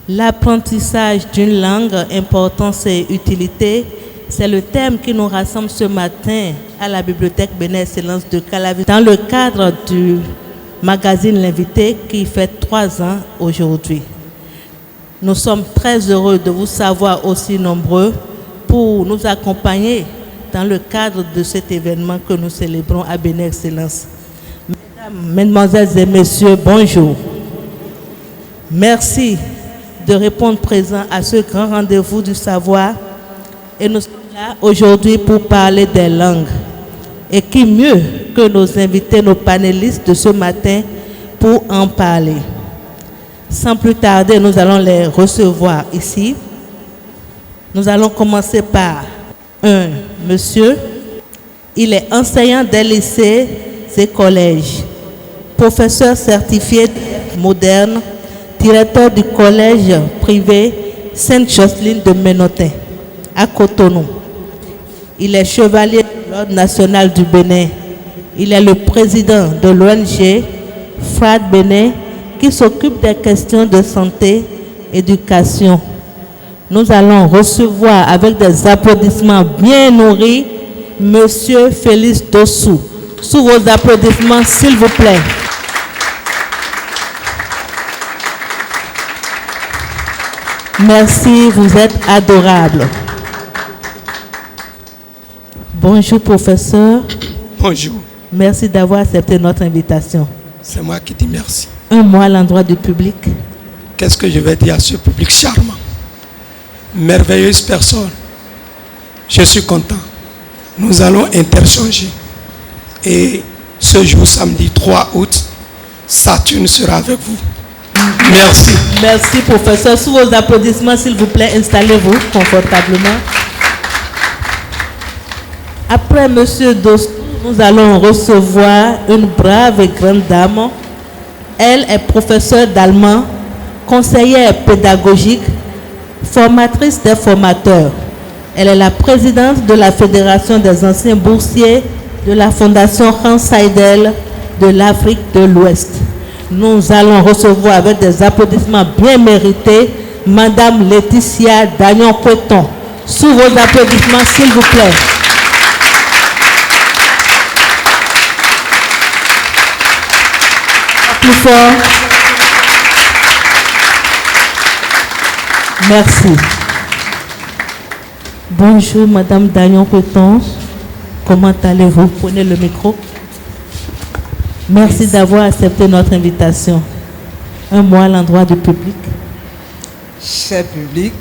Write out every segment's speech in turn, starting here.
L'apprentissage d'une langue, importance et utilité, c'est le thème qui nous rassemble ce matin à la Bibliothèque Bénin Excellence de Calavi dans le cadre du magazine L'Invité qui fait 3 ans aujourd'hui. Nous sommes très heureux de vous savoir aussi nombreux pour nous accompagner dans le cadre de cet événement que nous célébrons à Bénin Excellence. Mesdames, Mesdemoiselles et Messieurs, bonjour. Merci de répondre présent à ce grand rendez-vous du savoir. Et nous sommes là aujourd'hui pour parler des langues. Et qui mieux que nos invités, nos panélistes de ce matin pour en parler. Sans plus tarder, nous allons les recevoir ici. Nous allons commencer par un monsieur. Il est enseignant des lycées et collèges, professeur certifié moderne, directeur du collège privé Sainte-Jocelyne de Ménotin, à Cotonou. Il est chevalier de l'Ordre national du Bénin. Il est le président de l'ONG FRAD Bénin qui s'occupe des questions de santé, éducation. Nous allons recevoir avec des applaudissements bien nourris Monsieur Félix Dossou. Sous vos applaudissements, s'il vous plaît. Merci, vous êtes adorable. Bonjour, professeur. Bonjour. Merci d'avoir accepté notre invitation. C'est moi qui dis merci. Un mot à l'endroit du public. Qu'est-ce que je vais dire à ce public charmant? Merveilleuse personne. Je suis content. Nous allons interchanger. Et ce jour, samedi 3 août, Saturne sera avec vous. Merci. Merci, professeur. Sous vos applaudissements, s'il vous plaît, installez-vous confortablement. Après monsieur Dossou, nous allons recevoir une brave et grande dame. Elle est professeure d'allemand, conseillère pédagogique, formatrice des formateurs. Elle est la présidente de la Fédération des anciens boursiers de la Fondation Hans Seidel de l'Afrique de l'Ouest. Nous allons recevoir avec des applaudissements bien mérités Madame Laetitia Dagnon-Coton. Sous vos applaudissements, s'il vous plaît. Plus fort. Merci. Bonjour Madame Dagnon-Coton. Comment allez-vous? Prenez le micro. Merci d'avoir accepté notre invitation. Un mot à l'endroit du public. Cher public,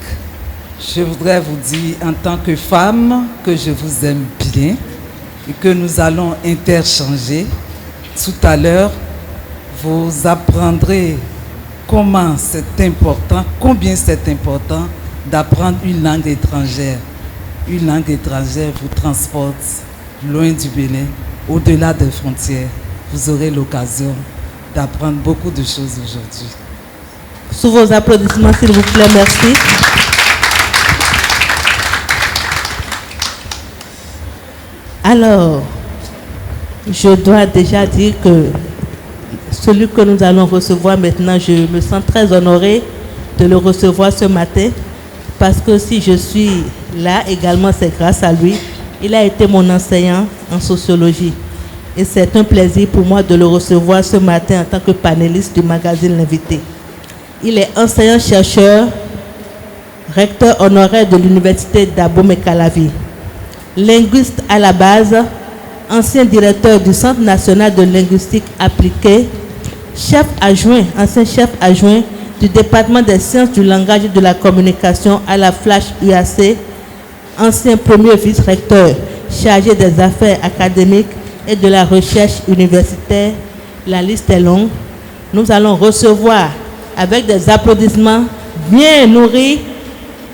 je voudrais vous dire en tant que femme que je vous aime bien et que nous allons interchanger. Tout à l'heure, vous apprendrez comment c'est important, combien c'est important d'apprendre une langue étrangère. Une langue étrangère vous transporte loin du Bénin, au-delà des frontières. Vous aurez l'occasion d'apprendre beaucoup de choses aujourd'hui. Sous vos applaudissements, s'il vous plaît, merci. Alors, je dois déjà dire que celui que nous allons recevoir maintenant, je me sens très honorée de le recevoir ce matin, parce que si je suis là également, c'est grâce à lui. Il a été mon enseignant en sociologie. Et c'est un plaisir pour moi de le recevoir ce matin en tant que panéliste du magazine L'Invité. Il est enseignant-chercheur, recteur honoraire de l'université d'Abomey-Calavi, linguiste à la base, ancien directeur du Centre national de linguistique appliquée, chef adjoint, ancien chef adjoint du département des sciences du langage et de la communication à la Flash UAC, ancien premier vice-recteur chargé des affaires académiques et de la recherche universitaire. La liste est longue. Nous allons recevoir avec des applaudissements bien nourris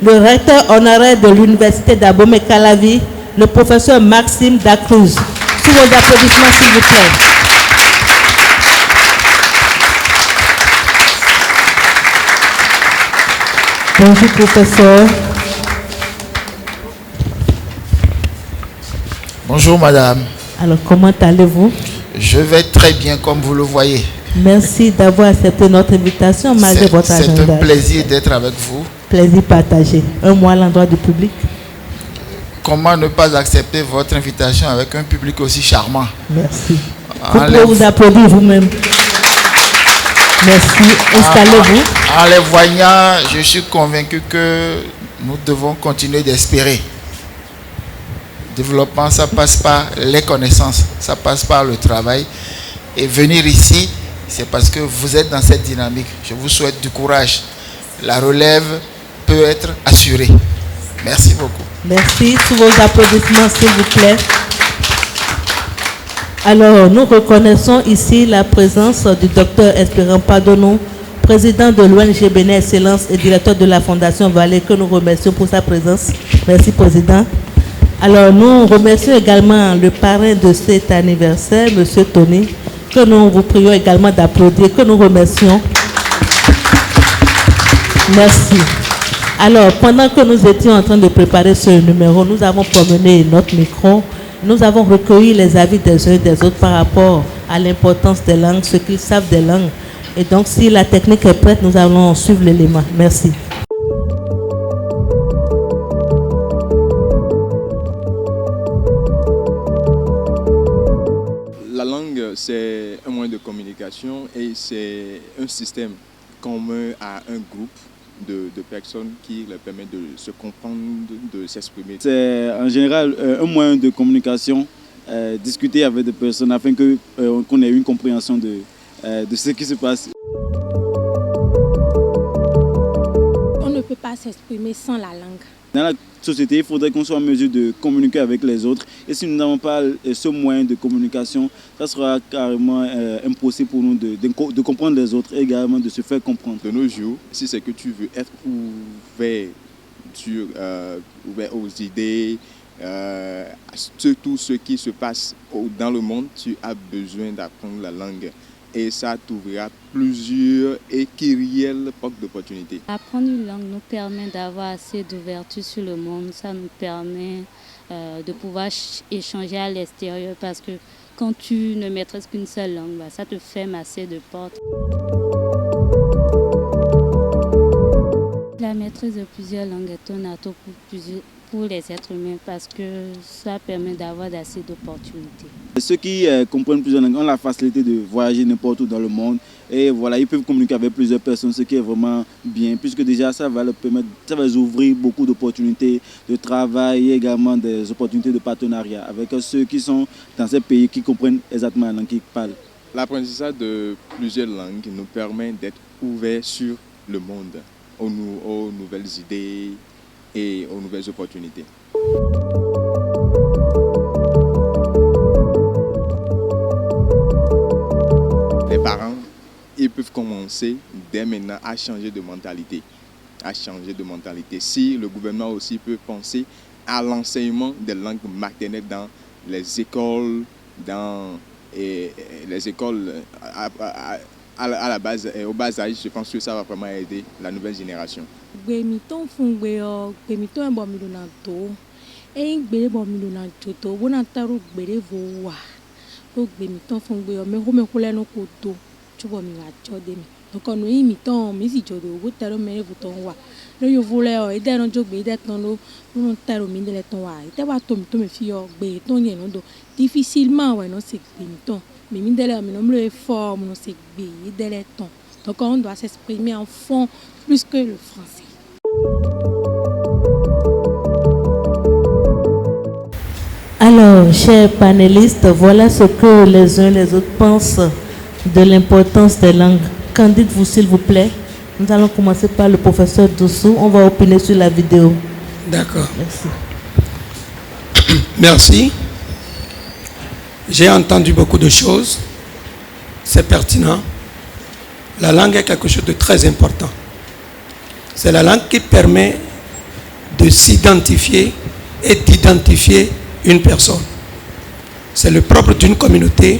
le recteur honoraire de l'université d'Abomey-Calavi, le professeur Maxime Dacruz. Sous vos applaudissements, s'il vous plaît. Bonjour, professeur. Bonjour madame. Alors, comment allez-vous? Je vais très bien comme vous le voyez. Merci d'avoir accepté notre invitation malgré votre agenda. C'est un plaisir d'être avec vous. Plaisir partagé. Un mot à l'endroit du public. Comment ne pas accepter votre invitation avec un public aussi charmant? Merci. Vous pouvez vous applaudir vous-même. Merci. Installez-vous. En les voyant, je suis convaincu que nous devons continuer d'espérer. Développement, ça passe par les connaissances, ça passe par le travail. Et venir ici, c'est parce que vous êtes dans cette dynamique. Je vous souhaite du courage. La relève peut être assurée. Merci beaucoup. Merci. Sous vos applaudissements, s'il vous plaît. Alors, nous reconnaissons ici la présence du Dr Espérant Padono, président de l'ONG Bénin Excellence et directeur de la Fondation Vallée, que nous remercions pour sa présence. Merci, Président. Alors, nous remercions également le parrain de cet anniversaire, M. Tony, que nous vous prions également d'applaudir, que nous remercions. Merci. Alors, pendant que nous étions en train de préparer ce numéro, nous avons promené notre micro. Nous avons recueilli les avis des uns et des autres par rapport à l'importance des langues, ce qu'ils savent des langues. Et donc, si la technique est prête, nous allons suivre l'élément. Merci. La langue, c'est un moyen de communication et c'est un système commun à un groupe de personnes qui leur permet de se comprendre, de s'exprimer. C'est en général un moyen de communication, discuter avec des personnes afin qu'on ait une compréhension de ce qui se passe. On ne peut pas s'exprimer sans la langue. Dans la société, il faudrait qu'on soit en mesure de communiquer avec les autres. Et si nous n'avons pas ce moyen de communication, ça sera carrément impossible pour nous de comprendre les autres et également de se faire comprendre. De nos jours, si c'est que tu veux être ouvert, ouvert aux idées, surtout ce qui se passe dans le monde, tu as besoin d'apprendre la langue. Et ça t'ouvrira plusieurs et réelles portes d'opportunités. Apprendre une langue nous permet d'avoir assez d'ouverture sur le monde. Ça nous permet de pouvoir échanger à l'extérieur parce que quand tu ne maîtrises qu'une seule langue, ça te ferme assez de portes. La maîtrise de plusieurs langues est un atout pour les êtres humains parce que ça permet d'avoir assez d'opportunités. Ceux qui comprennent plusieurs langues ont la facilité de voyager n'importe où dans le monde et voilà, ils peuvent communiquer avec plusieurs personnes, ce qui est vraiment bien puisque déjà ça va leur permettre, ça va les ouvrir beaucoup d'opportunités de travail et également des opportunités de partenariat avec ceux qui sont dans ces pays qui comprennent exactement la langue qu'ils parlent. L'apprentissage de plusieurs langues nous permet d'être ouverts sur le monde, aux nouvelles idées et aux nouvelles opportunités. Les parents, ils peuvent commencer dès maintenant à changer de mentalité. Si le gouvernement aussi peut penser à l'enseignement des langues maternelles dans les écoles, à la base, au bas âge, je pense que ça va vraiment aider la nouvelle génération. Difficilement, donc on doit s'exprimer en fond plus que le français. Alors, chers panélistes, voilà ce que les uns et les autres pensent de l'importance des langues. Qu'en dites-vous, s'il vous plaît? Nous allons commencer par le professeur Doussou. On va opiner sur la vidéo. D'accord. Merci. Merci. J'ai entendu beaucoup de choses. C'est pertinent. La langue est quelque chose de très important. C'est la langue qui permet de s'identifier et d'identifier une personne. C'est le propre d'une communauté,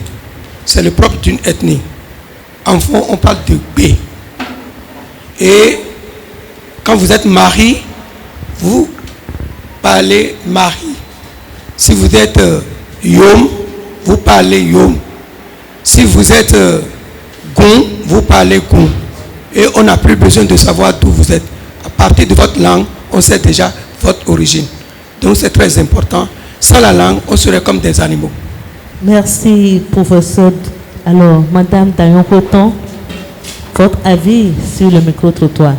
c'est le propre d'une ethnie. En fond, on parle de B. Et quand vous êtes mari, vous parlez mari. Si vous êtes Yom, vous parlez Yom. Si vous êtes Koun, vous parlez Koun. Et on n'a plus besoin de savoir d'où vous êtes. À partir de votre langue, on sait déjà votre origine. Donc c'est très important. Sans la langue, on serait comme des animaux. Merci, professeur. Alors, Madame Dayon Coton, votre avis sur le micro-trottoir.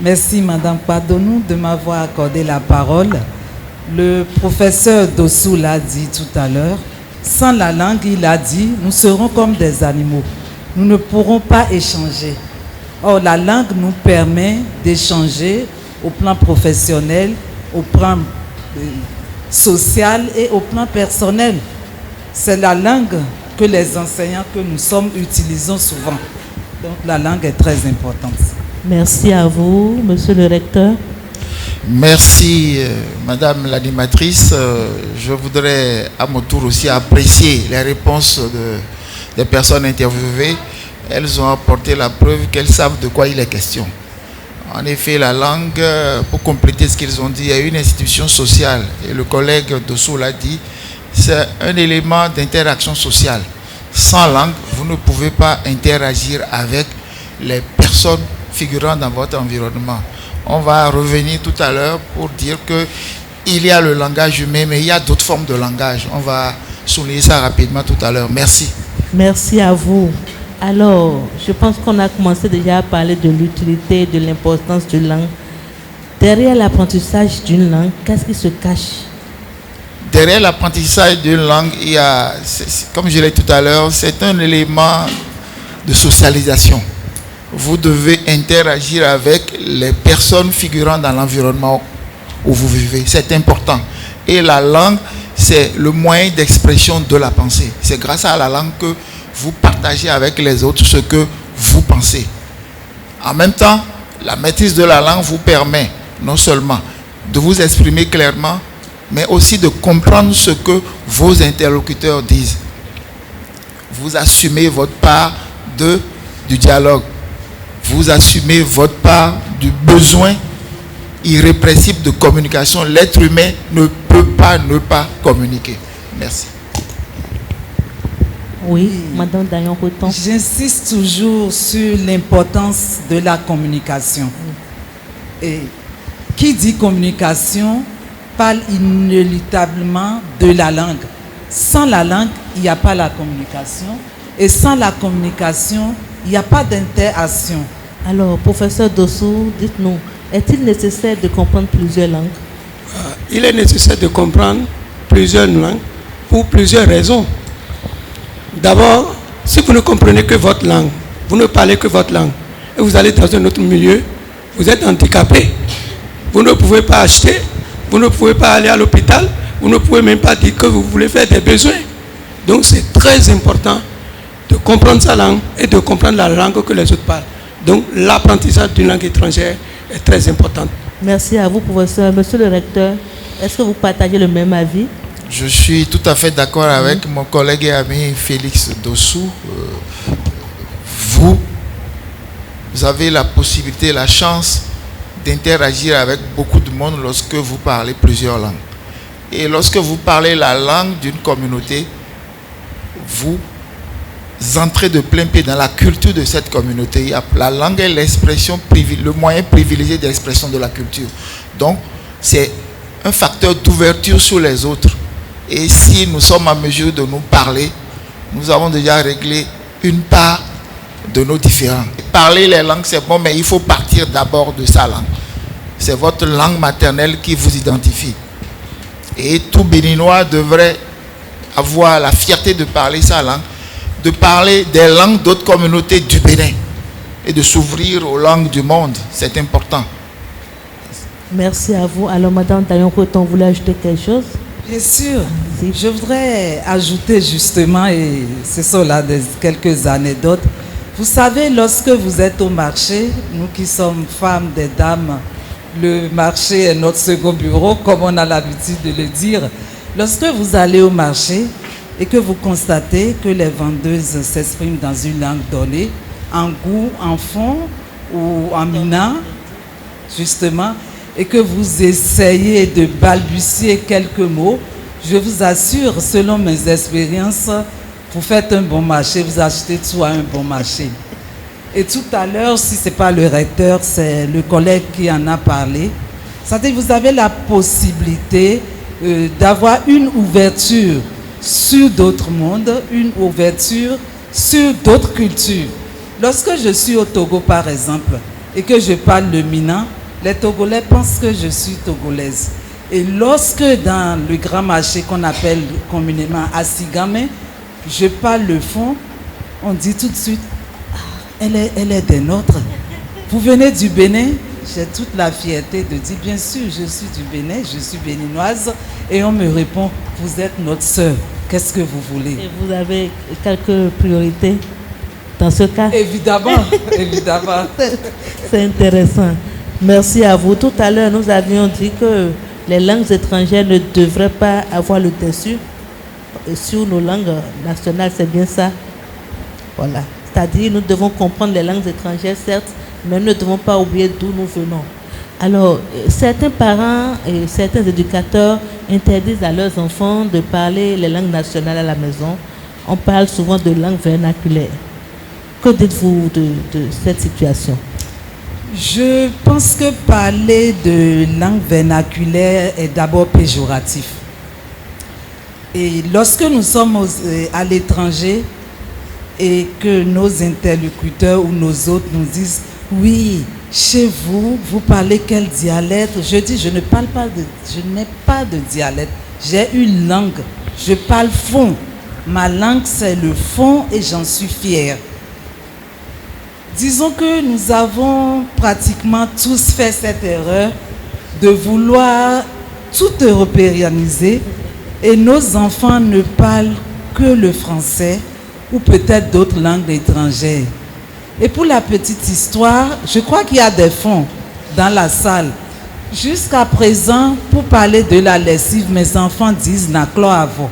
Merci, Madame Padonou, de m'avoir accordé la parole. Le professeur Dossou l'a dit tout à l'heure. Sans la langue, il a dit, nous serons comme des animaux. Nous ne pourrons pas échanger. Or, la langue nous permet d'échanger au plan professionnel, au plan social et au plan personnel. C'est la langue que les enseignants que nous sommes utilisons souvent. Donc, la langue est très importante. Merci à vous, monsieur le recteur. Merci, madame l'animatrice. Je voudrais à mon tour aussi apprécier les réponses des personnes interviewées. Elles ont apporté la preuve qu'elles savent de quoi il est question. En effet, la langue, pour compléter ce qu'ils ont dit, il y a une institution sociale. Et le collègue Dossou l'a dit, c'est un élément d'interaction sociale. Sans langue, vous ne pouvez pas interagir avec les personnes figurant dans votre environnement. On va revenir tout à l'heure pour dire qu'il y a le langage humain, mais il y a d'autres formes de langage. On va souligner ça rapidement tout à l'heure. Merci. Merci à vous. Alors, je pense qu'on a commencé déjà à parler de l'utilité et de l'importance d'une langue. Derrière l'apprentissage d'une langue, qu'est-ce qui se cache? Derrière l'apprentissage d'une langue, il y a, comme je l'ai dit tout à l'heure, c'est un élément de socialisation. Vous devez interagir avec les personnes figurant dans l'environnement où vous vivez. C'est important. Et la langue, c'est le moyen d'expression de la pensée. C'est grâce à la langue que vous partagez avec les autres ce que vous pensez. En même temps, la maîtrise de la langue vous permet non seulement de vous exprimer clairement, mais aussi de comprendre ce que vos interlocuteurs disent. Vous assumez votre part du dialogue. Vous assumez votre part du besoin irrépressible de communication. L'être humain ne peut pas ne pas communiquer. Merci. Oui, Madame Dayon Coton. J'insiste toujours sur l'importance de la communication. Et qui dit communication parle inéluctablement de la langue. Sans la langue, il n'y a pas la communication. Et sans la communication, il n'y a pas d'interaction. Alors, professeur Dossou, dites-nous, est-il nécessaire de comprendre plusieurs langues? Il est nécessaire de comprendre plusieurs langues pour plusieurs raisons. D'abord, si vous ne comprenez que votre langue, vous ne parlez que votre langue, et vous allez dans un autre milieu, vous êtes handicapé. Vous ne pouvez pas acheter, vous ne pouvez pas aller à l'hôpital, vous ne pouvez même pas dire que vous voulez faire des besoins. Donc c'est très important de comprendre sa langue et de comprendre la langue que les autres parlent. Donc l'apprentissage d'une langue étrangère est très important. Merci à vous, professeur. Monsieur le recteur, est-ce que vous partagez le même avis? Je suis tout à fait d'accord avec mon collègue et ami Félix Dossou. Vous avez la possibilité, la chance d'interagir avec beaucoup de monde lorsque vous parlez plusieurs langues. Et lorsque vous parlez la langue d'une communauté, vous entrez de plein pied dans la culture de cette communauté. La langue est l'expression, le moyen privilégié d'expression de la culture. Donc, c'est un facteur d'ouverture sur les autres. Et si nous sommes en mesure de nous parler, nous avons déjà réglé une part de nos différends. Parler les langues, c'est bon, mais il faut partir d'abord de sa langue. C'est votre langue maternelle qui vous identifie. Et tout Béninois devrait avoir la fierté de parler sa langue, de parler des langues d'autres communautés du Bénin et de s'ouvrir aux langues du monde. C'est important. Merci à vous. Alors, Madame Dayon Coton, vous voulez ajouter quelque chose? Bien sûr. Je voudrais ajouter justement, et ce sont là quelques anecdotes. Vous savez, lorsque vous êtes au marché, nous qui sommes femmes, des dames, le marché est notre second bureau, comme on a l'habitude de le dire. Lorsque vous allez au marché et que vous constatez que les vendeuses s'expriment dans une langue donnée, en goût, en fond ou en mina, justement, et que vous essayez de balbutier quelques mots, je vous assure, selon mes expériences, vous faites un bon marché, vous achetez tout à un bon marché. Et tout à l'heure, si ce n'est pas le recteur, c'est le collègue qui en a parlé. C'est-à-dire que vous avez la possibilité d'avoir une ouverture sur d'autres mondes, une ouverture sur d'autres cultures. Lorsque je suis au Togo, par exemple, et que je parle le Mina, les Togolais pensent que je suis togolaise. Et lorsque dans le grand marché qu'on appelle communément Asigame, je parle le fond, on dit tout de suite, elle est des nôtres. Vous venez du Bénin? J'ai toute la fierté de dire, bien sûr, je suis du Bénin, je suis béninoise. Et on me répond, vous êtes notre sœur. Qu'est-ce que vous voulez? Et vous avez quelques priorités dans ce cas? Évidemment, évidemment. C'est intéressant. Merci à vous. Tout à l'heure, nous avions dit que les langues étrangères ne devraient pas avoir le dessus sur nos langues nationales. C'est bien ça? Voilà. C'est-à-dire, nous devons comprendre les langues étrangères, certes, mais nous ne devons pas oublier d'où nous venons. Alors, certains parents et certains éducateurs interdisent à leurs enfants de parler les langues nationales à la maison. On parle souvent de langue vernaculaire. Que dites-vous de cette situation? Je pense que parler de langue vernaculaire est d'abord péjoratif. Et lorsque nous sommes à l'étranger et que nos interlocuteurs ou nos hôtes nous disent « Oui, chez vous, vous parlez quel dialecte ?» Je dis « Je n'ai pas de dialecte. J'ai une langue. Je parle fond. Ma langue, c'est le fond et j'en suis fière. » Disons que nous avons pratiquement tous fait cette erreur de vouloir tout européaniser et nos enfants ne parlent que le français ou peut-être d'autres langues étrangères. Et pour la petite histoire, je crois qu'il y a des fonds dans la salle. Jusqu'à présent, pour parler de la lessive, mes enfants disent « Naklo Avo ».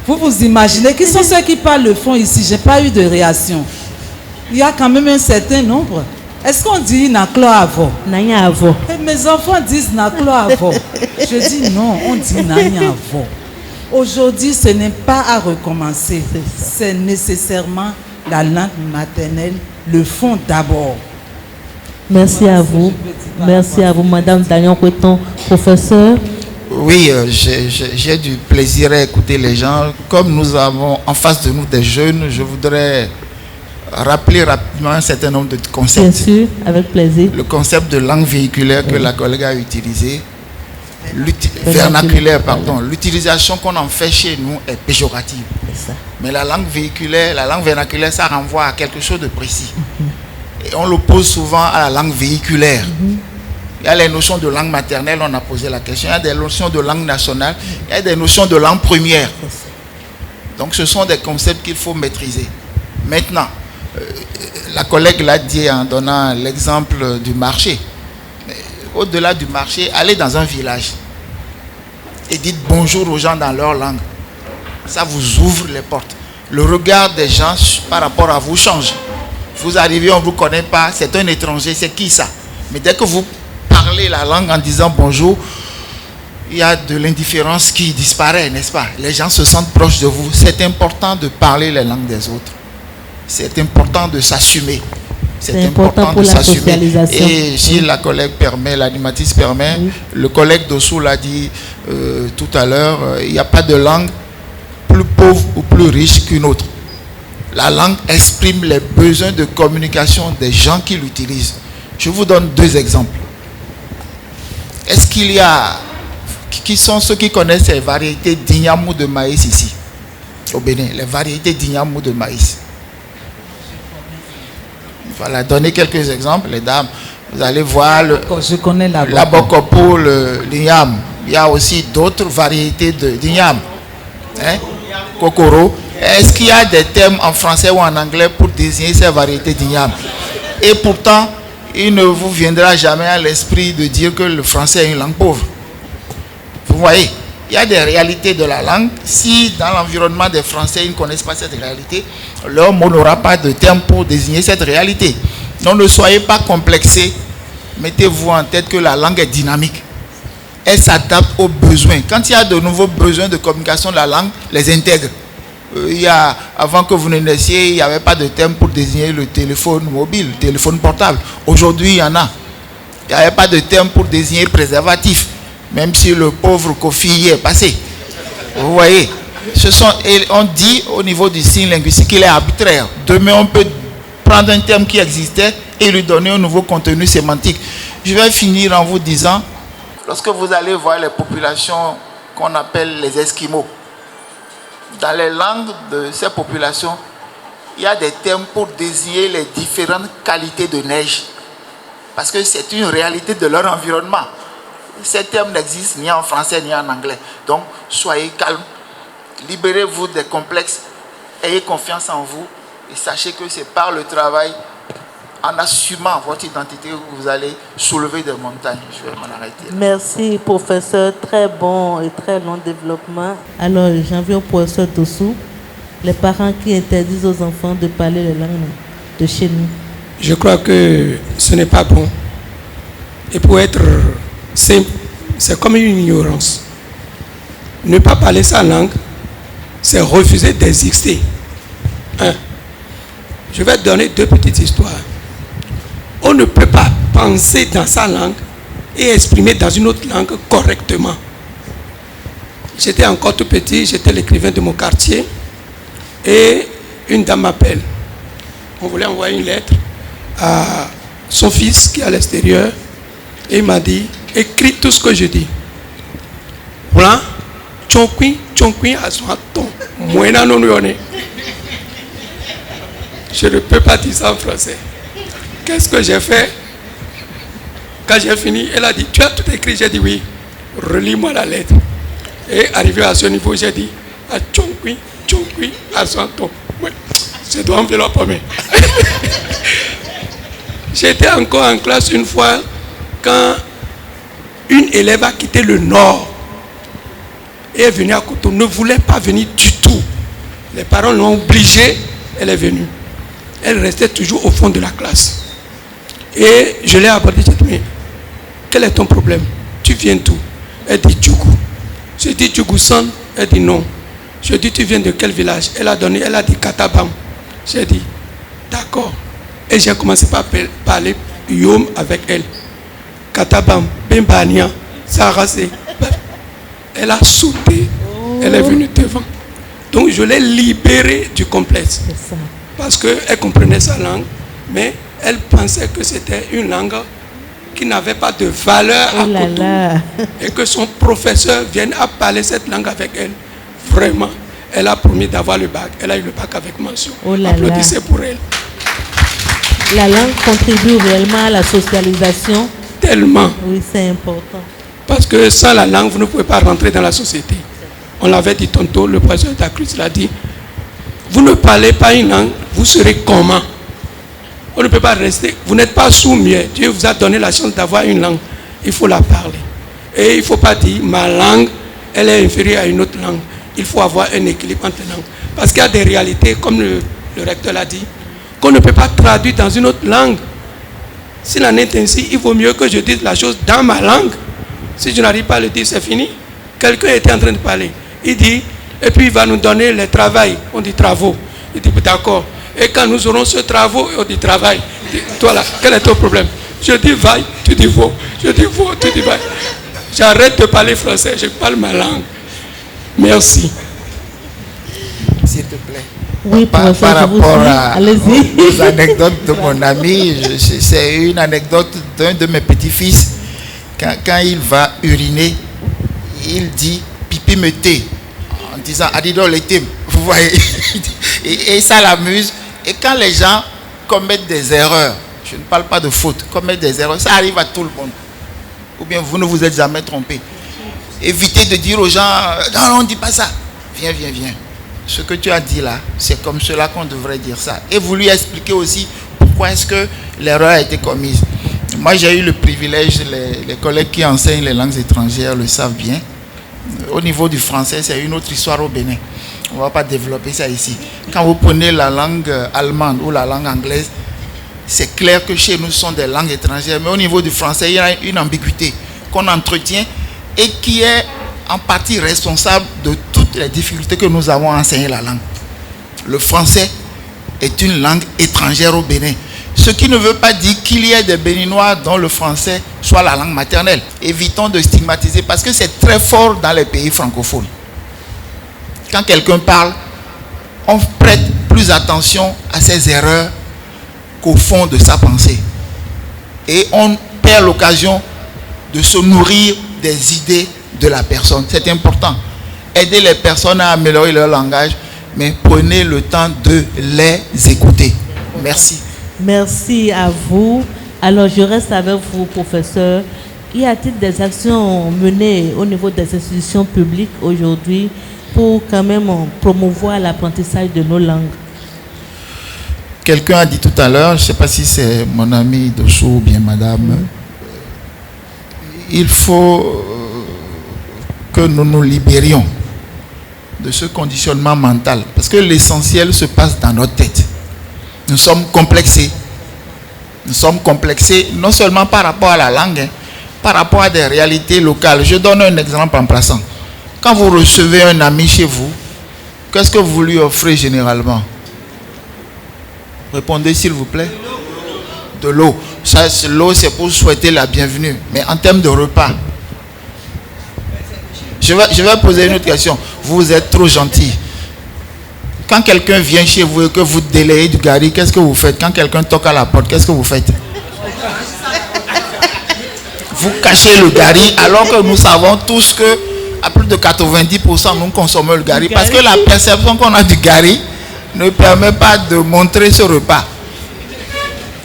Vous vous imaginez, qui sont ceux qui parlent le fond ici? Je n'ai pas eu de réaction. Il y a quand même un certain nombre. Est-ce qu'on dit Naklo Avo? Nanya Avo. Et mes enfants disent Naklo Avo. Je dis non, on dit Nanya Avo. Aujourd'hui, ce n'est pas à recommencer. C'est nécessairement la langue maternelle, le fond d'abord. Merci à vous. Merci à vous, Madame Daniel Coueton, professeur. Oui, j'ai du plaisir à écouter les gens. Comme nous avons en face de nous des jeunes, je voudrais rappeler rapidement un certain nombre de concepts. Bien sûr, avec plaisir. Le concept de langue véhiculaire que la collègue a utilisé, vernaculaire, pardon. L'utilisation qu'on en fait chez nous est péjorative. Mais la langue véhiculaire, la langue vernaculaire, ça renvoie à quelque chose de précis. Et on l'oppose souvent à la langue véhiculaire. Il y a les notions de langue maternelle, on a posé la question. Il y a des notions de langue nationale, il y a des notions de langue première. Donc ce sont des concepts qu'il faut maîtriser. Maintenant, la collègue l'a dit en donnant l'exemple du marché. Au-delà du marché, allez dans un village et dites bonjour aux gens dans leur langue. Ça vous ouvre les portes. Le regard des gens par rapport à vous change. Vous arrivez, on ne vous connaît pas, c'est un étranger, c'est qui ça? Mais dès que vous parlez la langue en disant bonjour, il y a de l'indifférence qui disparaît, n'est-ce pas? Les gens se sentent proches de vous. C'est important de parler les langues des autres. C'est important de s'assumer. C'est important pour la socialisation. Et si la collègue permet, l'animatrice permet, le collègue Dossou l'a dit tout à l'heure, il n'y a pas de langue plus pauvre ou plus riche qu'une autre. La langue exprime les besoins de communication des gens qui l'utilisent. Je vous donne deux exemples. Est-ce qu'il y a... Qui sont ceux qui connaissent les variétés d'ignamou de maïs ici, au Bénin? Les variétés d'ignamou de maïs. Voilà, donner quelques exemples, les dames. Vous allez voir je connais la bokopo, l'igname. Il y a aussi d'autres variétés d'igname. Hein? Kokoro. Est-ce qu'il y a des termes en français ou en anglais pour désigner ces variétés d'igname? Et pourtant, il ne vous viendra jamais à l'esprit de dire que le français est une langue pauvre. Vous voyez, il y a des réalités de la langue. Si dans l'environnement des Français, ils ne connaissent pas cette réalité, leur mot n'aura pas de terme pour désigner cette réalité. Donc ne soyez pas complexés. Mettez-vous en tête que la langue est dynamique. Elle s'adapte aux besoins. Quand il y a de nouveaux besoins de communication, la langue les intègre. Avant que vous ne naissiez, il n'y avait pas de terme pour désigner le téléphone mobile, le téléphone portable. Aujourd'hui, il y en a. Il n'y avait pas de terme pour désigner préservatif, même si le pauvre Kofi y est passé. Vous voyez, et on dit au niveau du signe linguistique qu'il est arbitraire. Demain, on peut prendre un terme qui existait et lui donner un nouveau contenu sémantique. Je vais finir en vous disant, lorsque vous allez voir les populations qu'on appelle les Esquimaux, dans les langues de ces populations, il y a des termes pour désigner les différentes qualités de neige. Parce que c'est une réalité de leur environnement. Ces termes n'existent ni en français ni en anglais. Donc, soyez calmes, libérez-vous des complexes, ayez confiance en vous et sachez que c'est par le travail, en assumant votre identité, que vous allez soulever des montagnes. Je vais m'en arrêter. Merci, professeur. Très bon et très long développement. Alors, j'en viens au professeur Dossou. Les parents qui interdisent aux enfants de parler les langues de chez nous. Je crois que ce n'est pas bon. Et pour être simple, c'est comme une ignorance. Ne pas parler sa langue, c'est refuser d'exister. Je vais te donner 2 petites histoires. On ne peut pas penser dans sa langue et exprimer dans une autre langue correctement. J'étais encore tout petit, j'étais l'écrivain de mon quartier et une dame m'appelle. On voulait envoyer une lettre à son fils qui est à l'extérieur et il m'a dit, écris tout ce que je dis. Voilà, tchonkwi à son ton. Je ne peux pas dire ça en français. Qu'est-ce que j'ai fait? Quand j'ai fini, elle a dit, tu as tout écrit? J'ai dit oui. Relis-moi la lettre. Et arrivé à ce niveau, j'ai dit, à tchonkwi à son ton. Je dois envelopper la pomme. J'étais encore en classe une fois quand une élève a quitté le nord et est venue à Cotonou, ne voulait pas venir du tout. Les parents l'ont obligée, elle est venue. Elle restait toujours au fond de la classe. Et je l'ai abordée, j'ai dit, mais quel est ton problème? Tu viens d'où? Elle dit Djougou. J'ai dit Djougou-san? Elle dit non. Je dis, tu viens de quel village? Elle a dit Katabam. J'ai dit, d'accord. Et j'ai commencé par parler Yom avec elle. Katabam, Bimbania, Sarasé. Elle a sauté. Elle est venue devant. Donc je l'ai libérée du complexe. Parce qu'elle comprenait sa langue, mais elle pensait que c'était une langue qui n'avait pas de valeur à Cotonou. Et que son professeur vienne à parler cette langue avec elle. Vraiment, elle a promis d'avoir le bac. Elle a eu le bac avec mention. Applaudissez pour elle. La langue contribue réellement à la socialisation. Tellement. Oui, c'est important. Parce que sans la langue, vous ne pouvez pas rentrer dans la société. On l'avait dit tantôt, le professeur Dacruz l'a dit. Vous ne parlez pas une langue, vous serez comment? On ne peut pas rester. Vous n'êtes pas sourd-muet. Dieu vous a donné la chance d'avoir une langue. Il faut la parler. Et il ne faut pas dire ma langue, elle est inférieure à une autre langue. Il faut avoir un équilibre entre les langues. Parce qu'il y a des réalités, comme le recteur l'a dit, qu'on ne peut pas traduire dans une autre langue. S'il en est ainsi, il vaut mieux que je dise la chose dans ma langue. Si je n'arrive pas à le dire, c'est fini. Quelqu'un était en train de parler. Il dit, et puis il va nous donner les travaux. On dit travaux. Il dit, d'accord. Et quand nous aurons ce travaux, on dit travail. Il dit, toi là, quel est ton problème? Je dis vaille, tu dis veau. Je dis veau, tu dis vaille. J'arrête de parler français, je parle ma langue. Merci. S'il te plaît. Oui, par rapport aux anecdotes de mon ami, c'est une anecdote d'un de mes petits-fils. Quand il va uriner, il dit pipi me thé en disant adido le thé. Vous voyez, et ça l'amuse. Et quand les gens commettent des erreurs, je ne parle pas de faute, commettent des erreurs, ça arrive à tout le monde. Ou bien vous ne vous êtes jamais trompé. Évitez de dire aux gens non, on ne dit pas ça. Viens. Ce que tu as dit là, c'est comme cela qu'on devrait dire ça. Et vous lui expliquez aussi pourquoi est-ce que l'erreur a été commise. Moi, j'ai eu le privilège, les collègues qui enseignent les langues étrangères le savent bien. Au niveau du français, c'est une autre histoire au Bénin. On ne va pas développer ça ici. Quand vous prenez la langue allemande ou la langue anglaise, c'est clair que chez nous, ce sont des langues étrangères. Mais au niveau du français, il y a une ambiguïté qu'on entretient et qui est en partie responsable de toutes les difficultés que nous avons à enseigner la langue. le français est une langue étrangère au Bénin. Ce qui ne veut pas dire qu'il y ait des Béninois dont le français soit la langue maternelle. Évitons de stigmatiser parce que c'est très fort dans les pays francophones. Quand quelqu'un parle, on prête plus attention à ses erreurs qu'au fond de sa pensée. Et on perd l'occasion de se nourrir des idées de la personne. C'est important. Aidez les personnes à améliorer leur langage, mais prenez le temps de les écouter. Merci. Merci à vous. Alors, je reste avec vous, professeur. Y a-t-il des actions menées au niveau des institutions publiques aujourd'hui pour quand même promouvoir l'apprentissage de nos langues? Quelqu'un a dit tout à l'heure, je ne sais pas si c'est mon ami Dosso ou bien madame, il faut que nous nous libérions de ce conditionnement mental. Parce que l'essentiel se passe dans notre tête. Nous sommes complexés. Nous sommes complexés non seulement par rapport à la langue, par rapport à des réalités locales. Je donne un exemple en passant. Quand vous recevez un ami chez vous, qu'est-ce que vous lui offrez généralement? Répondez s'il vous plaît. De l'eau. L'eau, c'est pour souhaiter la bienvenue. Mais en termes de repas, je vais poser une autre question. Vous êtes trop gentil. Quand quelqu'un vient chez vous et que vous délayez du gari, qu'est-ce que vous faites? Quand quelqu'un toque à la porte, qu'est-ce que vous faites? Vous cachez le gari, alors que nous savons tous que à plus de 90% nous consommons le gari. Parce que la perception qu'on a du gari ne permet pas de montrer ce repas.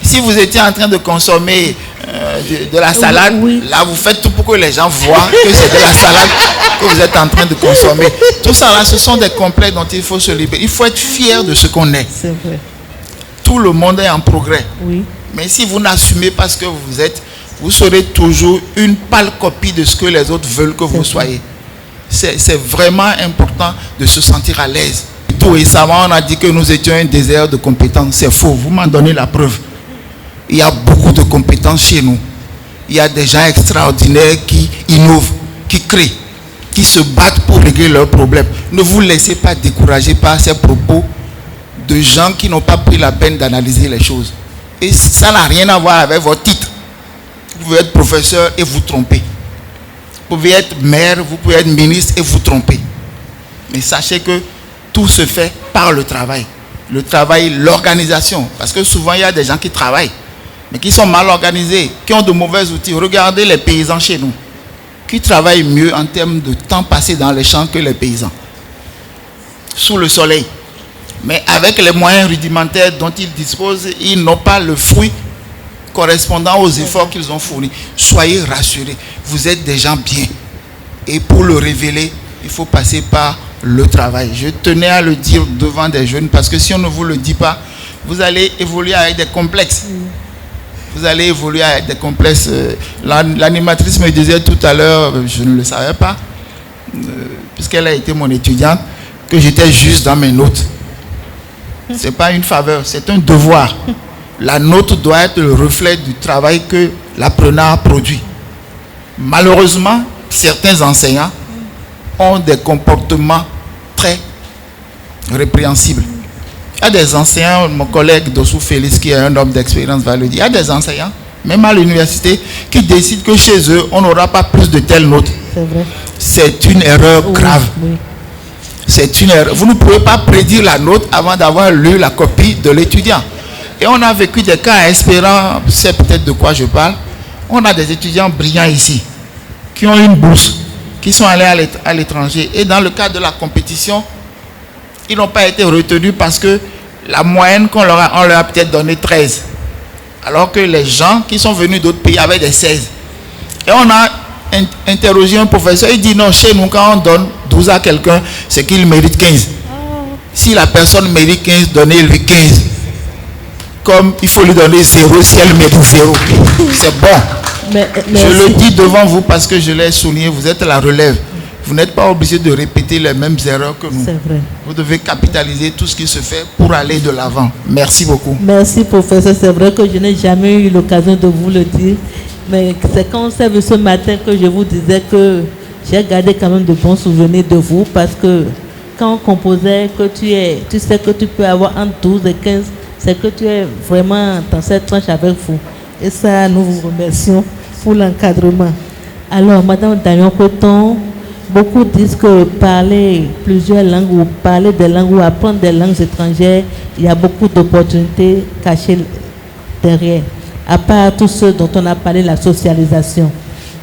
Si vous étiez en train de consommer de la salade, là vous faites tout pour que les gens voient que c'est de la salade que vous êtes en train de consommer. Tout ça là, ce sont des complexes dont il faut se libérer. Il faut être fier de ce qu'on est. C'est vrai. Tout le monde est en progrès. Oui. Mais si vous n'assumez pas ce que vous êtes, vous serez toujours une pâle copie de ce que les autres veulent que vous soyez. C'est vraiment important de se sentir à l'aise. Tout récemment, on a dit que nous étions un désert de compétences. C'est faux. Vous m'en donnez la preuve. Il y a beaucoup de compétences chez nous. Il y a des gens extraordinaires qui innovent, qui créent, qui se battent pour régler leurs problèmes. Ne vous laissez pas décourager par ces propos de gens qui n'ont pas pris la peine d'analyser les choses. Et ça n'a rien à voir avec votre titre. Vous pouvez être professeur et vous tromper. Vous pouvez être maire, vous pouvez être ministre et vous tromper. Mais sachez que tout se fait par le travail. Le travail, l'organisation. Parce que souvent, il y a des gens qui travaillent, mais qui sont mal organisés, qui ont de mauvais outils. Regardez les paysans chez nous, qui travaillent mieux en termes de temps passé dans les champs que les paysans. Sous le soleil. Mais avec les moyens rudimentaires dont ils disposent, ils n'ont pas le fruit correspondant aux efforts qu'ils ont fournis. Soyez rassurés, vous êtes des gens bien. Et pour le révéler, il faut passer par le travail. Je tenais à le dire devant des jeunes parce que si on ne vous le dit pas, vous allez évoluer avec des complexes. Vous allez évoluer avec des complexes. L'animatrice me disait tout à l'heure, je ne le savais pas, puisqu'elle a été mon étudiante, que j'étais juste dans mes notes. Ce n'est pas une faveur, c'est un devoir. La note doit être le reflet du travail que l'apprenant a produit. Malheureusement, certains enseignants ont des comportements très répréhensibles. Il y a des enseignants, mon collègue Dossou Félix, qui est un homme d'expérience, va le dire, il y a des enseignants, même à l'université, qui décident que chez eux, on n'aura pas plus de telles notes. C'est vrai. C'est une erreur grave. Oui. C'est une erreur. Vous ne pouvez pas prédire la note avant d'avoir lu la copie de l'étudiant. Et on a vécu des cas espérants, c'est peut-être de quoi je parle. On a des étudiants brillants ici, qui ont une bourse, qui sont allés à l'étranger. Et dans le cadre de la compétition, ils n'ont pas été retenus parce que la moyenne on leur a peut-être donné 13. Alors que les gens qui sont venus d'autres pays avaient des 16. Et on a interrogé un professeur, il dit non, chez nous, quand on donne 12 à quelqu'un, c'est qu'il mérite 15. Si la personne mérite 15, donnez-lui 15. Comme il faut lui donner 0 si elle mérite 0. C'est bon. Je le dis devant vous parce que je l'ai souligné, vous êtes la relève. Vous n'êtes pas obligé de répéter les mêmes erreurs que nous. C'est vrai. Vous devez capitaliser tout ce qui se fait pour aller de l'avant. Merci beaucoup. Merci, professeur. C'est vrai que je n'ai jamais eu l'occasion de vous le dire. Mais c'est quand on s'est vu ce matin que je vous disais que j'ai gardé quand même de bons souvenirs de vous parce que quand on composait, que tu sais que tu peux avoir entre 12 et 15, c'est que tu es vraiment dans cette tranche avec vous. Et ça, nous vous remercions pour l'encadrement. Alors, Madame Dagnon-Coton, beaucoup disent que parler plusieurs langues ou parler des langues ou apprendre des langues étrangères, il y a beaucoup d'opportunités cachées derrière. À part tous ceux dont on a parlé, la socialisation.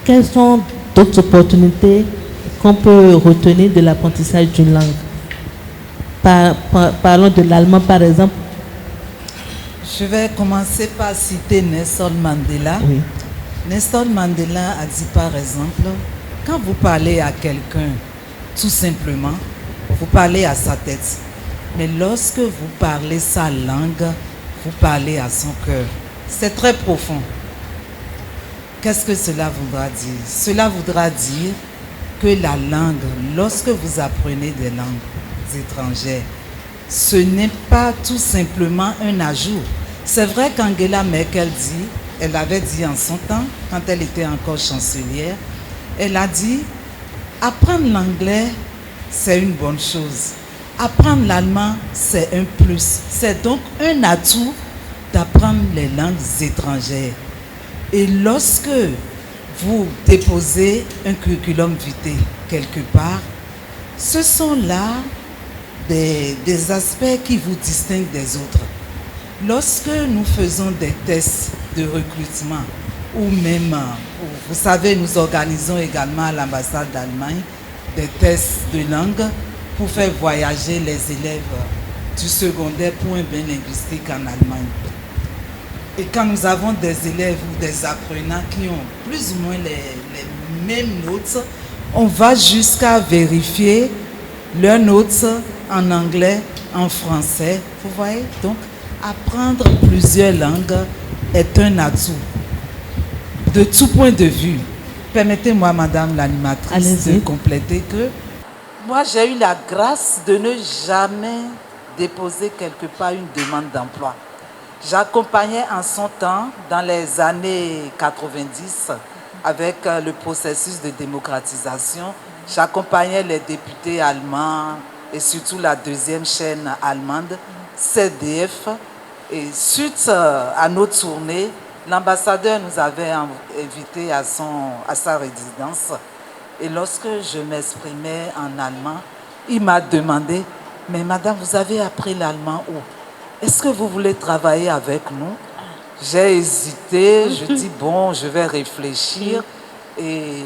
Quelles sont d'autres opportunités qu'on peut retenir de l'apprentissage d'une langue? Parlons de l'allemand, par exemple. Je vais commencer par citer Nelson Mandela. Oui. Nelson Mandela a dit par exemple, quand vous parlez à quelqu'un, tout simplement, vous parlez à sa tête. Mais lorsque vous parlez sa langue, vous parlez à son cœur. C'est très profond. Qu'est-ce que cela voudra dire? Cela voudra dire que la langue, lorsque vous apprenez des langues étrangères, ce n'est pas tout simplement un ajout. C'est vrai qu'Angela Merkel dit, elle avait dit en son temps, quand elle était encore chancelière, elle a dit, apprendre l'anglais, c'est une bonne chose. Apprendre l'allemand, c'est un plus. C'est donc un atout d'apprendre les langues étrangères. Et lorsque vous déposez un curriculum vitae quelque part, ce sont là des aspects qui vous distinguent des autres. Lorsque nous faisons des tests de recrutement, ou même, vous savez, nous organisons également à l'ambassade d'Allemagne des tests de langue pour faire voyager les élèves du secondaire pour un bain linguistique en Allemagne. Et quand nous avons des élèves ou des apprenants qui ont plus ou moins les mêmes notes, on va jusqu'à vérifier leurs notes en anglais, en français. Vous voyez? Donc, apprendre plusieurs langues est un atout. De tout point de vue, permettez-moi, Madame l'animatrice, de compléter que moi, j'ai eu la grâce de ne jamais déposer quelque part une demande d'emploi. J'accompagnais en son temps, dans les années 90, avec le processus de démocratisation, j'accompagnais les députés allemands et surtout la deuxième chaîne allemande, CDF. Et suite à nos tournées, l'ambassadeur nous avait invités à sa résidence. Et lorsque je m'exprimais en allemand, il m'a demandé, « Mais madame, vous avez appris l'allemand où? Est-ce que vous voulez travailler avec nous ?» J'ai hésité, je dis, bon, je vais réfléchir. Et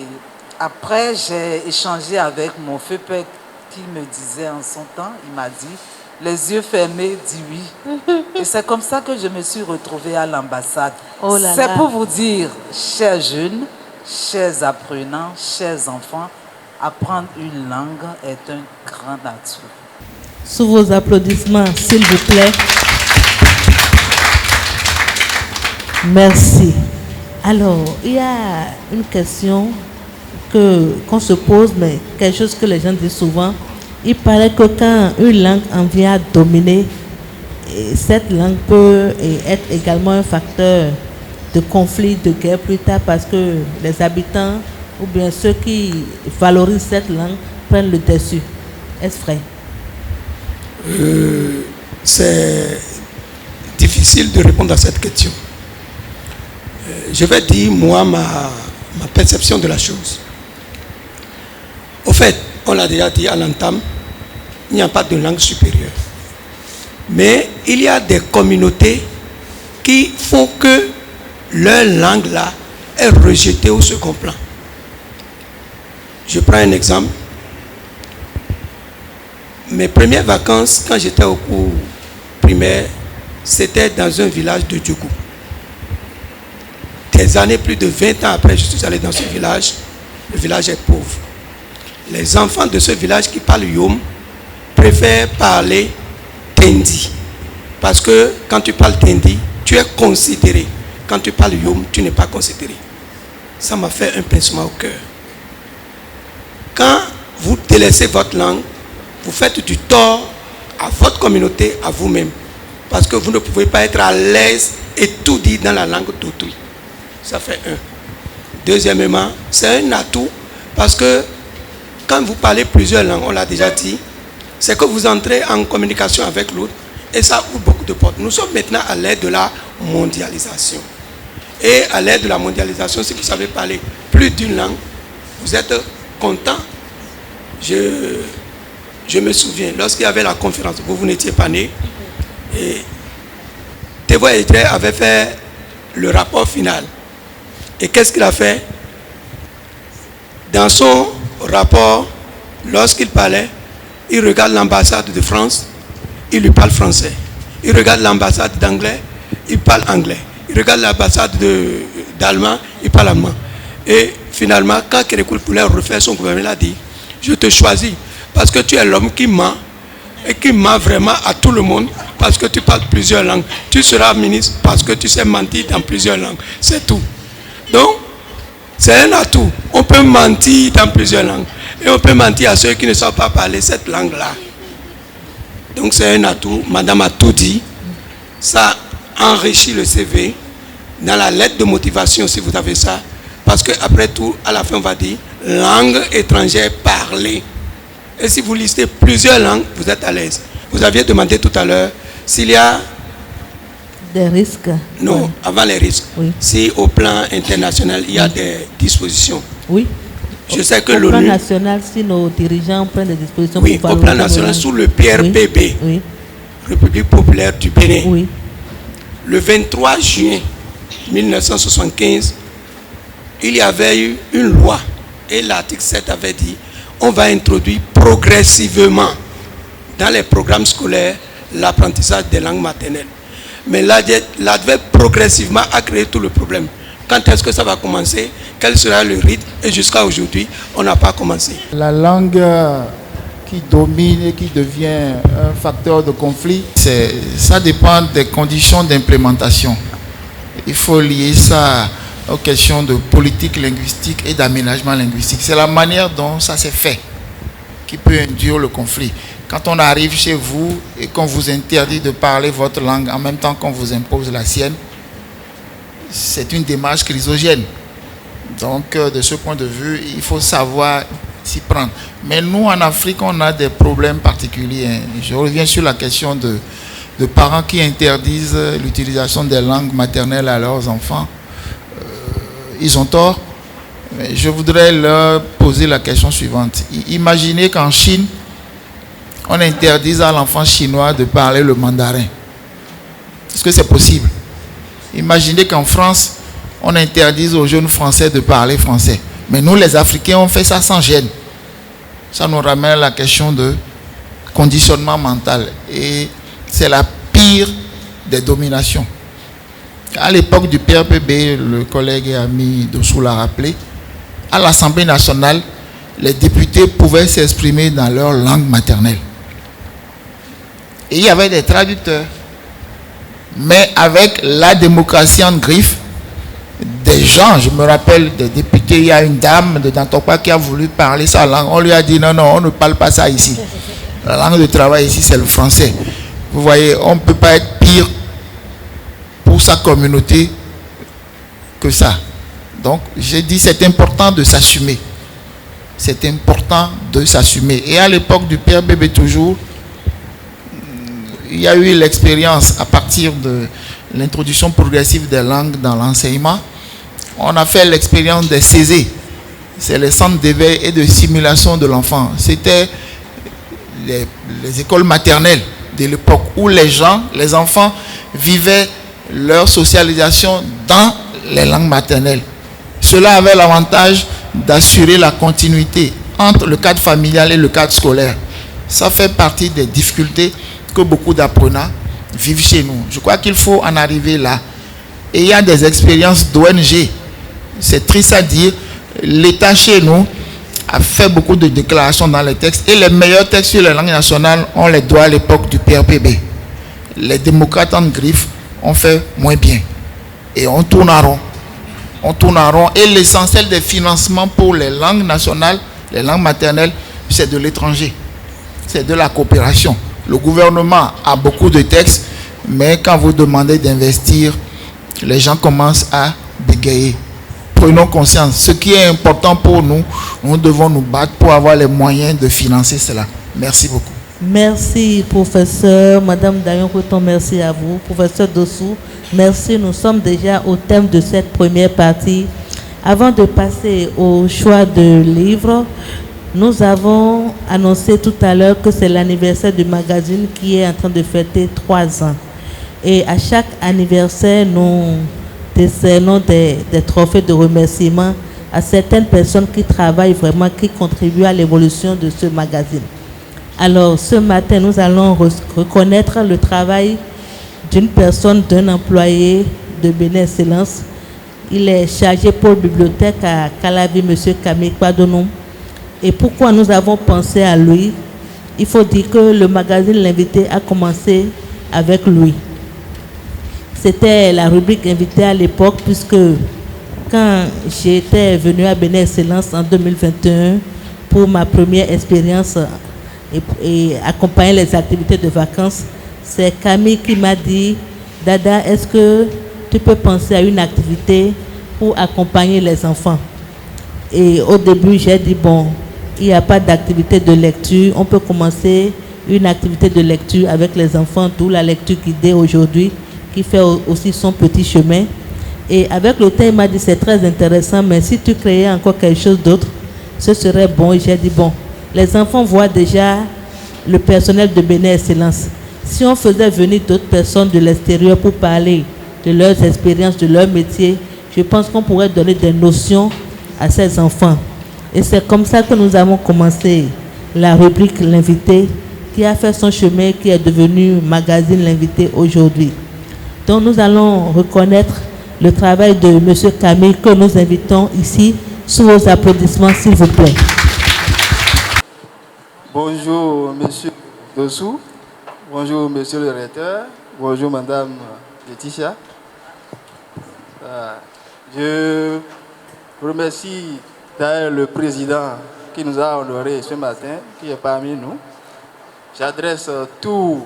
après, j'ai échangé avec mon feu père qui me disait en son temps, il m'a dit, les yeux fermés, dis oui. Et c'est comme ça que je me suis retrouvée à l'ambassade. Oh là c'est là. pour vous dire, chers jeunes, chers apprenants, chers enfants, apprendre une langue est un grand atout. Sous vos applaudissements, s'il vous plaît. Merci. Alors, il y a une question qu'on se pose, mais quelque chose que les gens disent souvent. Il paraît que quand une langue en vient à dominer, cette langue peut être également un facteur de conflit, de guerre plus tard, parce que les habitants ou bien ceux qui valorisent cette langue prennent le dessus. Est-ce vrai? C'est difficile de répondre à cette question. Je vais dire, moi, ma perception de la chose. Au fait, on l'a déjà dit à l'entame, il n'y a pas de langue supérieure. Mais il y a des communautés qui font que leur langue-là est rejetée au second plan. Je prends un exemple. Mes premières vacances, quand j'étais au cours primaire, c'était dans un village de Djougou. Des années, plus de 20 ans après, je suis allé dans ce village. Le village est pauvre. Les enfants de ce village qui parlent Yom préfèrent parler Tendi. Parce que quand tu parles Tendi, tu es considéré. Quand tu parles Yom, tu n'es pas considéré. Ça m'a fait un pincement au cœur. Quand vous délaissez votre langue, vous faites du tort à votre communauté, à vous-même. Parce que vous ne pouvez pas être à l'aise et tout dire dans la langue d'autrui. Ça fait un. Deuxièmement, c'est un atout parce que quand vous parlez plusieurs langues, on l'a déjà dit, c'est que vous entrez en communication avec l'autre et ça ouvre beaucoup de portes. Nous sommes maintenant à l'ère de la mondialisation. Et à l'ère de la mondialisation, si vous savez parler plus d'une langue, vous êtes content. Je me souviens, lorsqu'il y avait la conférence, vous n'étiez pas né, et Tevo Edre avait fait le rapport final. Et qu'est-ce qu'il a fait? Dans son rapport, lorsqu'il parlait, il regarde l'ambassade de France, il lui parle français. Il regarde l'ambassade d'anglais, il parle anglais. Il regarde l'ambassade d'allemand, il parle allemand. Et finalement, quand Kérékou voulait refaire son gouvernement, il a dit, je te choisis parce que tu es l'homme qui ment et qui ment vraiment à tout le monde parce que tu parles plusieurs langues. Tu seras ministre parce que tu sais mentir dans plusieurs langues. C'est tout. Donc, c'est un atout. On peut mentir dans plusieurs langues. Et on peut mentir à ceux qui ne savent pas parler cette langue-là. Donc, c'est un atout. Madame a tout dit. Ça enrichit le CV. Dans la lettre de motivation, si vous avez ça. Parce qu'après tout, à la fin, on va dire langue étrangère parlée. Et si vous listez plusieurs langues, vous êtes à l'aise. Vous aviez demandé tout à l'heure s'il y a des risques. Non, oui. Avant les risques. Oui. Si au plan international, il y a des dispositions. Oui. Je sais que l'ONU. Au plan l'ONU. national, si nos dirigeants prennent des dispositions. Oui, pour au plan national, sous le PRPB, oui. Oui. République populaire du Bénin. Oui. Le 23 juin 1975, il y avait eu une loi et l'article 7 avait dit on va introduire progressivement dans les programmes scolaires l'apprentissage des langues maternelles. Mais l'ADVEP progressivement a créé tout le problème. Quand est-ce que ça va commencer? Quel sera le rythme? Et jusqu'à aujourd'hui, on n'a pas commencé. La langue qui domine et qui devient un facteur de conflit? Ça dépend des conditions d'implémentation. Il faut lier ça aux questions de politique linguistique et d'aménagement linguistique. C'est la manière dont ça s'est fait qui peut induire le conflit. Quand on arrive chez vous et qu'on vous interdit de parler votre langue en même temps qu'on vous impose la sienne, c'est une démarche chrysogène. Donc, de ce point de vue, il faut savoir s'y prendre. Mais nous, en Afrique, on a des problèmes particuliers. Je reviens sur la question de parents qui interdisent l'utilisation des langues maternelles à leurs enfants. Ils ont tort. Mais je voudrais leur poser la question suivante. Imaginez qu'en Chine, on interdise à l'enfant chinois de parler le mandarin. Est-ce que c'est possible? Imaginez qu'en France, on interdise aux jeunes Français de parler français. Mais nous, les Africains, on fait ça sans gêne. Ça nous ramène à la question de conditionnement mental. Et c'est la pire des dominations. À l'époque du PRPB, le collègue et ami Dossou l'a rappelé, à l'Assemblée nationale, les députés pouvaient s'exprimer dans leur langue maternelle. Et il y avait des traducteurs. Mais avec la démocratie en griffe, des gens, je me rappelle des députés, il y a une dame de Dantokwa qui a voulu parler sa langue. On lui a dit non, on ne parle pas ça ici. La langue de travail ici, c'est le français. Vous voyez, on ne peut pas être pire pour sa communauté que ça. Donc, j'ai dit c'est important de s'assumer. C'est important de s'assumer. Et à l'époque du PRBB toujours, il y a eu l'expérience à partir de l'introduction progressive des langues dans l'enseignement. On a fait l'expérience des CESE. C'est les centres d'éveil et de simulation de l'enfant. C'était les écoles maternelles de l'époque où les enfants vivaient leur socialisation dans les langues maternelles. Cela avait l'avantage d'assurer la continuité entre le cadre familial et le cadre scolaire. Ça fait partie des difficultés que beaucoup d'apprenants vivent chez nous. Je crois qu'il faut en arriver là. Et il y a des expériences d'ONG. C'est triste à dire. L'État chez nous a fait beaucoup de déclarations dans les textes. Et les meilleurs textes sur les langues nationales, on les doit à l'époque du PRPB. Les démocrates en griffe ont fait moins bien. Et on tourne en rond. On tourne en rond. Et l'essentiel des financements pour les langues nationales, les langues maternelles, c'est de l'étranger. C'est de la coopération. Le gouvernement a beaucoup de textes, mais quand vous demandez d'investir, les gens commencent à bégayer. Prenons conscience. Ce qui est important pour nous, nous devons nous battre pour avoir les moyens de financer cela. Merci beaucoup. Merci, professeur. Madame Dayon Couton, merci à vous. Professeur Dossou, merci. Nous sommes déjà au thème de cette première partie. Avant de passer au choix de livres, nous avons annoncé tout à l'heure que c'est l'anniversaire du magazine qui est en train de fêter 3 ans. Et à chaque anniversaire, nous décernons des trophées de remerciement à certaines personnes qui travaillent vraiment, qui contribuent à l'évolution de ce magazine. Alors, ce matin, nous allons reconnaître le travail d'une personne, d'un employé de Bénin Excellence. Il est chargé pour bibliothèque à Calavi, M. Camille Padonou. Et pourquoi nous avons pensé à lui? Il faut dire que le magazine L'Invité a commencé avec lui. C'était la rubrique Invité à l'époque, puisque quand j'étais venue à Bénin Excellence en 2021 pour ma première expérience et accompagner les activités de vacances, c'est Camille qui m'a dit, Dada, est-ce que tu peux penser à une activité pour accompagner les enfants? Et au début, j'ai dit, bon, il n'y a pas d'activité de lecture, on peut commencer une activité de lecture avec les enfants, d'où la lecture guidée aujourd'hui, qui fait aussi son petit chemin. Et avec le thème, il m'a dit, c'est très intéressant, mais si tu créais encore quelque chose d'autre, ce serait bon. Et j'ai dit, bon, les enfants voient déjà le personnel de Bénin Excellence. Si on faisait venir d'autres personnes de l'extérieur pour parler de leurs expériences, de leur métier, je pense qu'on pourrait donner des notions à ces enfants. Et c'est comme ça que nous avons commencé la rubrique L'Invité, qui a fait son chemin, qui est devenu magazine L'Invité aujourd'hui. Donc nous allons reconnaître le travail de M. Camille, que nous invitons ici, sous vos applaudissements, s'il vous plaît. Bonjour, monsieur Dossou. Bonjour, monsieur le recteur. Bonjour, madame Laetitia. Je remercie d'ailleurs le président qui nous a honorés ce matin, qui est parmi nous. J'adresse tous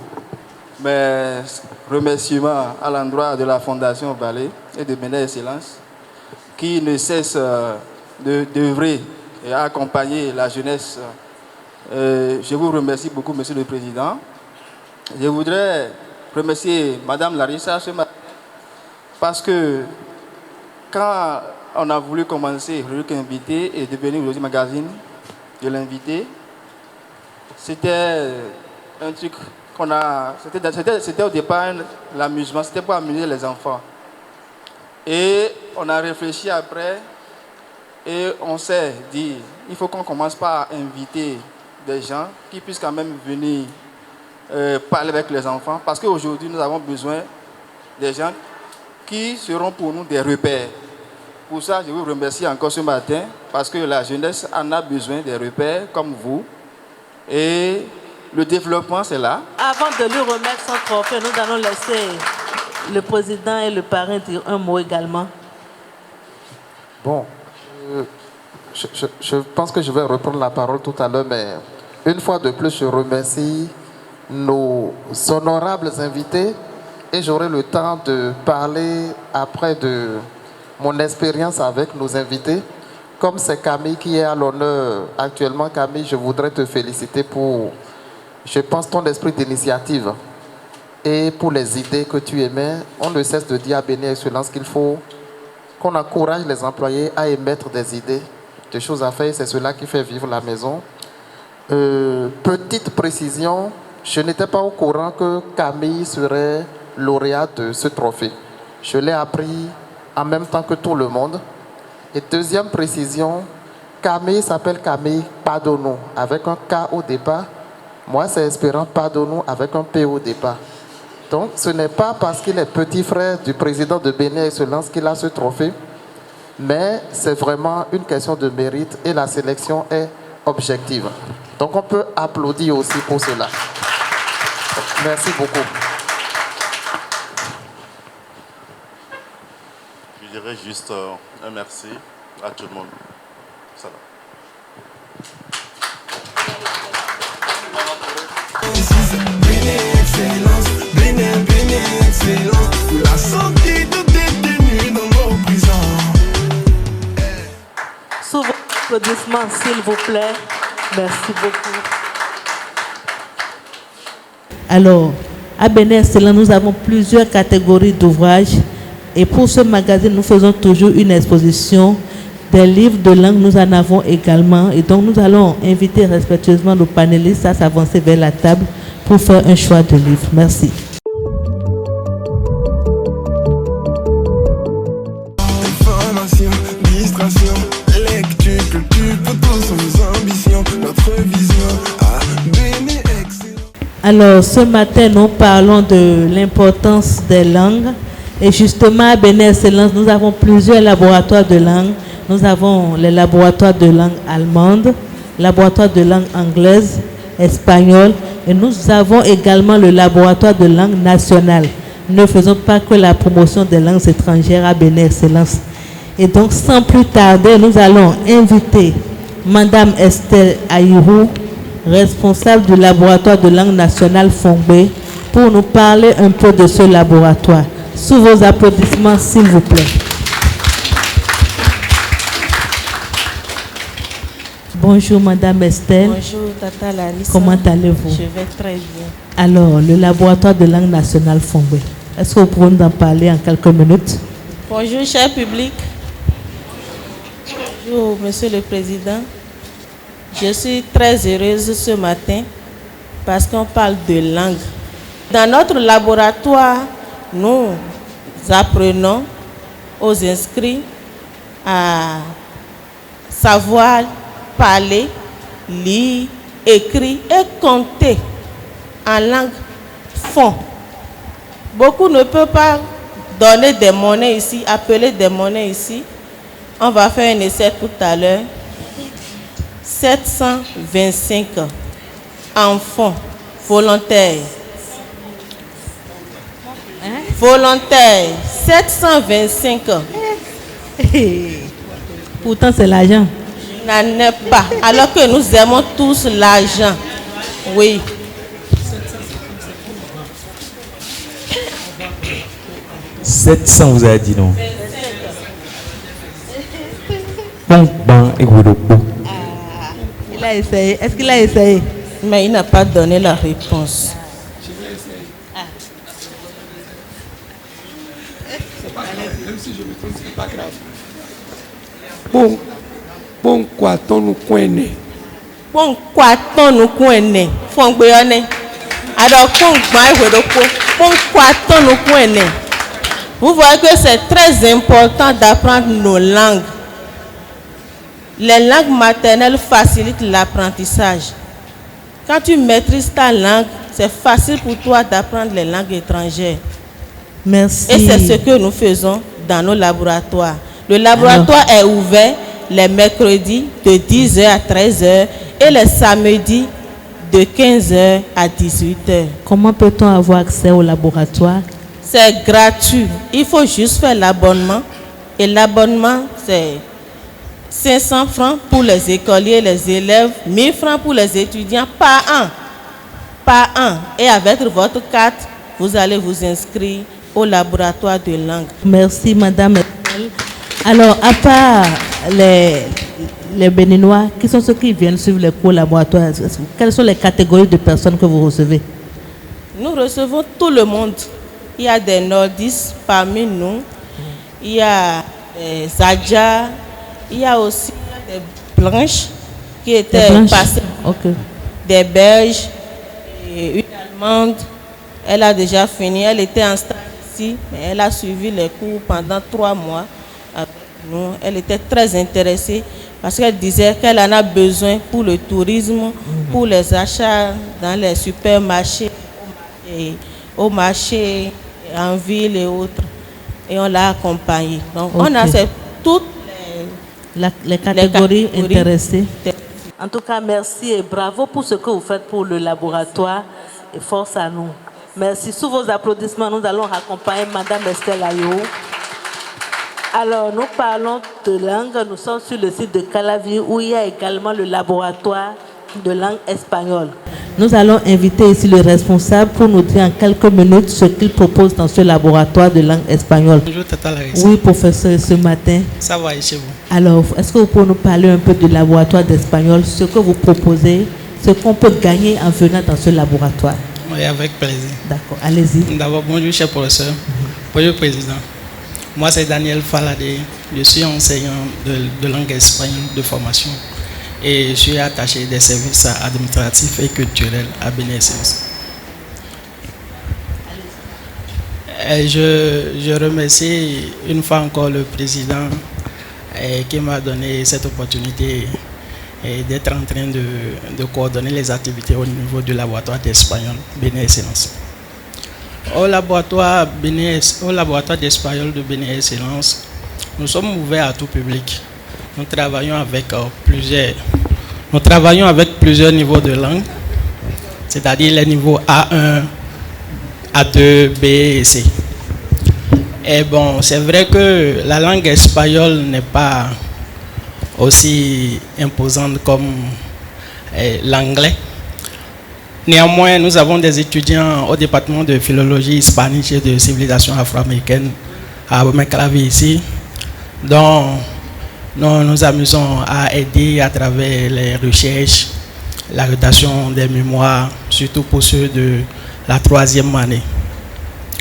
mes remerciements à l'endroit de la Fondation Vallée et de Bénin Excellence, qui ne cesse d'œuvrer et à accompagner la jeunesse. Je vous remercie beaucoup, monsieur le président. Je voudrais remercier madame Larissa ce matin, parce que quand on a voulu commencer Rubrique Invité et devenir aujourd'hui magazine de l'Invité, c'était un truc qu'on a... C'était au départ l'amusement, c'était pour amuser les enfants. Et on a réfléchi après et on s'est dit, il faut qu'on commence par inviter des gens qui puissent quand même venir parler avec les enfants, parce qu'aujourd'hui nous avons besoin des gens qui seront pour nous des repères. Pour ça, je vous remercie encore ce matin, parce que la jeunesse en a besoin des repères comme vous. Et le développement, c'est là. Avant de lui remettre son trophée, nous allons laisser le président et le parrain dire un mot également. Bon, je pense que je vais reprendre la parole tout à l'heure, mais une fois de plus, je remercie nos honorables invités et j'aurai le temps de parler après de mon expérience avec nos invités. Comme c'est Camille qui est à l'honneur actuellement, Camille, je voudrais te féliciter pour, je pense, ton esprit d'initiative et pour les idées que tu émets. On ne cesse de dire à Bénin Excellence qu'il faut qu'on encourage les employés à émettre des idées, des choses à faire. C'est cela qui fait vivre la maison. Petite précision, je n'étais pas au courant que Camille serait lauréate de ce trophée. Je l'ai appris en même temps que tout le monde. Et deuxième précision, Camille s'appelle Camille Padonou, avec un K au départ. Moi, c'est Espérant Padonou, avec un P au départ. Donc, ce n'est pas parce qu'il est petit frère du président de Bénin Excellence qu'il a ce trophée, mais c'est vraiment une question de mérite et la sélection est objective. Donc, on peut applaudir aussi pour cela. Merci beaucoup. Je dirais juste un merci à tout le monde. Ça va. La santé de détenus dans nos prisons. Sous vos applaudissements, s'il vous plaît. Merci beaucoup. Alors, à Bénin Excellence, nous avons plusieurs catégories d'ouvrages. Et pour ce magazine, nous faisons toujours une exposition des livres de langue. Nous en avons également. Et donc, nous allons inviter respectueusement nos panélistes à s'avancer vers la table pour faire un choix de livres. Merci. Information, distraction, lecture, culture, pour tous nos ambitions, notre vision à Bénin Excellence. Alors, ce matin, nous parlons de l'importance des langues. Et justement, à Bénin Excellence, nous avons plusieurs laboratoires de langue. Nous avons les laboratoires de langue allemande, laboratoire de langue anglaise, espagnole, et nous avons également le laboratoire de langue nationale. Nous ne faisons pas que la promotion des langues étrangères à Bénin Excellence. Et donc, sans plus tarder, nous allons inviter Madame Estelle Aïrou, responsable du laboratoire de langue nationale Fongbe, pour nous parler un peu de ce laboratoire. Sous vos applaudissements, s'il vous plaît. Bonjour Madame Estelle. Bonjour Tata Larissa. Comment allez-vous? Je vais très bien. Alors, le laboratoire de langue nationale Fongbe, est-ce que vous pouvez nous en parler en quelques minutes? Bonjour cher public. Bonjour Monsieur le Président. Je suis très heureuse ce matin parce qu'on parle de langue. Dans notre laboratoire, nous apprenons aux inscrits à savoir parler, lire, écrire et compter en langue fon. Beaucoup ne peuvent pas donner des monnaies ici, appeler des monnaies ici. On va faire un essai tout à l'heure. 725 enfants volontaires. Volontaires, 725. Pourtant, c'est l'argent. N'en est pas. Alors que nous aimons tous l'argent. Oui. « 700, vous avez dit non. Bon, et il a essayé. Est-ce qu'il a essayé? Mais il n'a pas donné la réponse. Même si je me trompe, ce n'est pas grave. Bon, quoi, ton nous connaît. Bon, quoi, ton nous connaît. Fongbeone. Alors, bon, quoi, ton nous connaît. Vous voyez que c'est très important d'apprendre nos langues. Les langues maternelles facilitent l'apprentissage. Quand tu maîtrises ta langue, c'est facile pour toi d'apprendre les langues étrangères. Merci. Et c'est ce que nous faisons dans nos laboratoires. Le laboratoire est ouvert les mercredis de 10h à 13h et les samedis de 15h à 18h. Comment peut-on avoir accès au laboratoire? C'est gratuit. Il faut juste faire l'abonnement. Et l'abonnement, c'est 500 francs pour les écoliers, les élèves, 1000 francs pour les étudiants par an. Par an. Et avec votre carte, vous allez vous inscrire au laboratoire de langue. Merci Madame. Alors, à part les Béninois, qui sont ceux qui viennent suivre les cours laboratoires? Quelles sont les catégories de personnes que vous recevez? Nous recevons tout le monde. Il y a des nordistes parmi nous. Il y a des Adja. Il y a aussi des blanches qui étaient passées. Okay. Des belges. Et une allemande. Elle a déjà fini. Elle était en stage ici. Mais elle a suivi les cours pendant 3 mois avec nous. Elle était très intéressée parce qu'elle disait qu'elle en a besoin pour le tourisme, pour les achats dans les supermarchés, au marché, en ville et autres. Et on l'a accompagnée. Donc, on a toutes les catégories intéressées. En tout cas, merci et bravo pour ce que vous faites pour le laboratoire et force à nous. Merci. Sous vos applaudissements, nous allons accompagner Madame Estelle Aïrou. Alors, nous parlons de langue. Nous sommes sur le site de Calavi où il y a également le laboratoire de langue espagnole. Nous allons inviter ici le responsable pour nous dire en quelques minutes ce qu'il propose dans ce laboratoire de langue espagnole. Bonjour Tata Larissa. Oui, professeur, ce matin. Ça va et chez vous? Alors, est-ce que vous pouvez nous parler un peu du laboratoire d'espagnol, ce que vous proposez, ce qu'on peut gagner en venant dans ce laboratoire? Oui, avec plaisir. D'accord, allez-y. D'abord, bonjour, cher professeur. Bonjour, président. Moi, c'est Daniel Faladé. Je suis enseignant de langue espagnole de formation et je suis attaché des services administratifs et culturels à BNSS. Je remercie une fois encore le président qui m'a donné cette opportunité d'être en train de coordonner les activités au niveau du laboratoire d'espagnol BNSS. Au laboratoire d'espagnol de BNSS, nous sommes ouverts à tout public. Nous travaillons avec plusieurs niveaux de langue, c'est-à-dire les niveaux A1, A2, B et C. Et bon, c'est vrai que la langue espagnole n'est pas aussi imposante comme l'anglais. Néanmoins, nous avons des étudiants au département de philologie hispanique et de civilisation afro-américaine à Méclavi ici, dont nous nous amusons à aider à travers les recherches, la rédaction des mémoires, surtout pour ceux de la 3e année.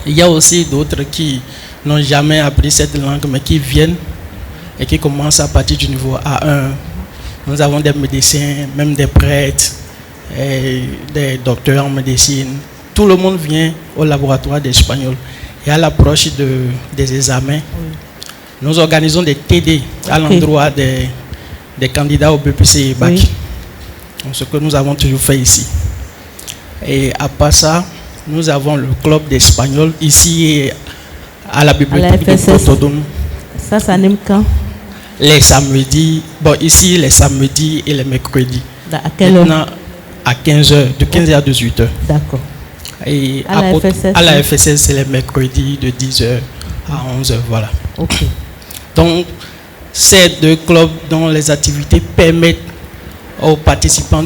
Il y a aussi d'autres qui n'ont jamais appris cette langue, mais qui viennent et qui commencent à partir du niveau A1. Nous avons des médecins, même des prêtres, des docteurs en médecine. Tout le monde vient au laboratoire d'espagnol. Et à l'approche des examens, nous organisons des TD à l'endroit des candidats au BPC et BAC. Ce que nous avons toujours fait ici. Et à part ça, nous avons le club d'espagnol ici à la bibliothèque de Cotonou. Ça s'anime quand? Les samedis. Bon, ici, les samedis et les mercredis. À quelle heure? À 15h, de 15h à 18h. D'accord. Et à la FSS, c'est les mercredis de 10h à 11h. Voilà. Ok. Donc, ces deux clubs dont les activités permettent aux participants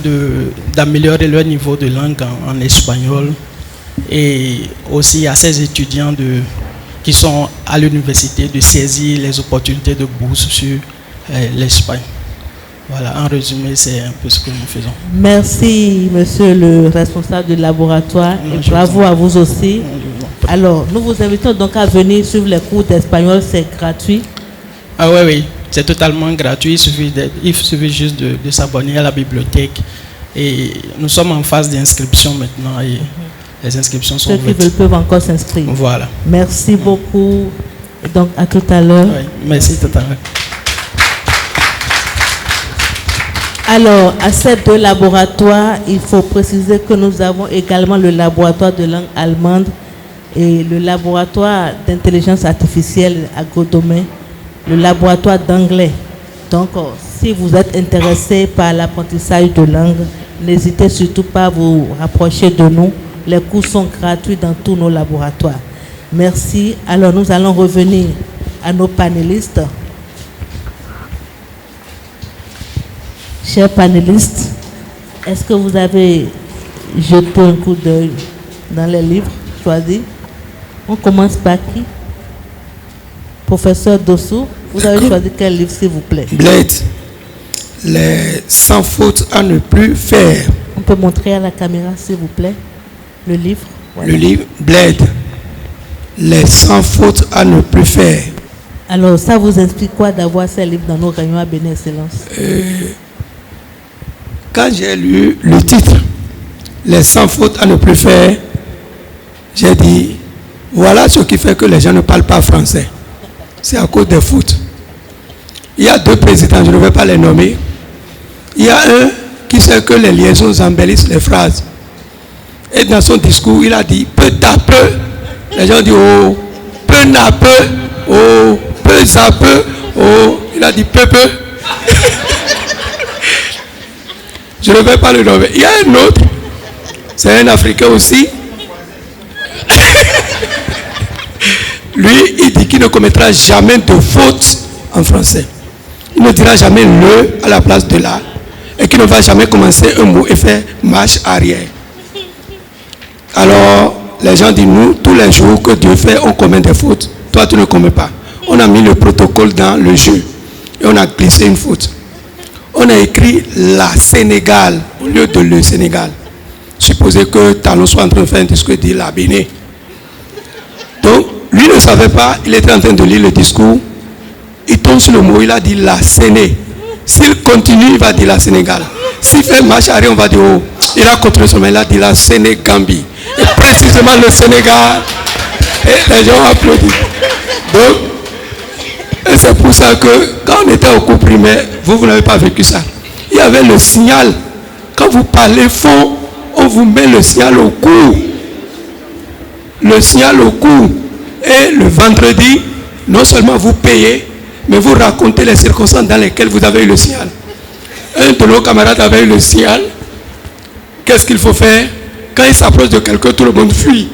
d'améliorer leur niveau de langue en espagnol et aussi à ces étudiants qui sont à l'université de saisir les opportunités de bourse sur l'Espagne. Voilà, en résumé, c'est un peu ce que nous faisons. Merci, monsieur le responsable du laboratoire, et bravo à vous aussi. Alors, nous vous invitons donc à venir suivre les cours d'espagnol, c'est gratuit. Ah oui, c'est totalement gratuit, il suffit juste de s'abonner à la bibliothèque. Et nous sommes en phase d'inscription maintenant et les inscriptions sont ouvertes. Ceux qui peuvent encore s'inscrire. Voilà. Merci beaucoup. Et donc, à tout à l'heure. Oui, merci, tout à l'heure. Alors, à ces deux laboratoires, il faut préciser que nous avons également le laboratoire de langue allemande et le laboratoire d'intelligence artificielle agrodomaine, le laboratoire d'anglais. Donc, si vous êtes intéressé par l'apprentissage de langue, n'hésitez surtout pas à vous rapprocher de nous. Les cours sont gratuits dans tous nos laboratoires. Merci. Alors, nous allons revenir à nos panélistes. Chers panélistes, est-ce que vous avez jeté un coup d'œil dans les livres choisis? On commence par qui? Professeur Dossou, vous avez choisi quel livre, s'il vous plaît? Bled, les 100 fautes à ne plus faire. On peut montrer à la caméra, s'il vous plaît, le livre? Voilà. Le livre Bled, les 100 fautes à ne plus faire. Alors, ça vous explique quoi d'avoir ces livres dans nos réunions à Bénin Excellence? Quand j'ai lu le titre, les 100 fautes à ne plus faire, j'ai dit, voilà ce qui fait que les gens ne parlent pas français. C'est à cause des fautes. Il y a deux présidents, je ne vais pas les nommer. Il y a un qui sait que les liaisons embellissent les phrases. Et dans son discours, il a dit, peu à peu. Les gens disent, oh, peu à peu, oh, peu à peu, oh. Il a dit, peu. Je ne vais pas le nommer. Il y a un autre, c'est un Africain aussi. Lui, il dit qu'il ne commettra jamais de faute en français. Il ne dira jamais le à la place de la. Et qu'il ne va jamais commencer un mot et faire marche arrière. Alors, les gens disent, nous, tous les jours que Dieu fait, on commet des fautes. Toi, tu ne commets pas. On a mis le protocole dans le jeu. Et on a glissé une faute. On a écrit la Sénégal au lieu de le Sénégal. supposer que Talon soit en train de faire un discours et dire la Béné. Donc, lui ne savait pas, il était en train de lire le discours. Il tombe sur le mot, il a dit la Séné. S'il continue, il va dire la Sénégal. S'il fait marche arrière, on va dire oh. Il a continué son main, il a dit la Sénégambie. Et précisément le Sénégal. Et les gens ont applaudi. Donc, et c'est pour ça que quand on était au cours primaire, vous n'avez pas vécu ça. Il y avait le signal. Quand vous parlez fond, on vous met le signal au cou. Le signal au cou. Et le vendredi, non seulement vous payez, mais vous racontez les circonstances dans lesquelles vous avez eu le signal. Un de nos camarades avait eu le signal. Qu'est-ce qu'il faut faire? Quand il s'approche de quelqu'un, tout le monde fuit.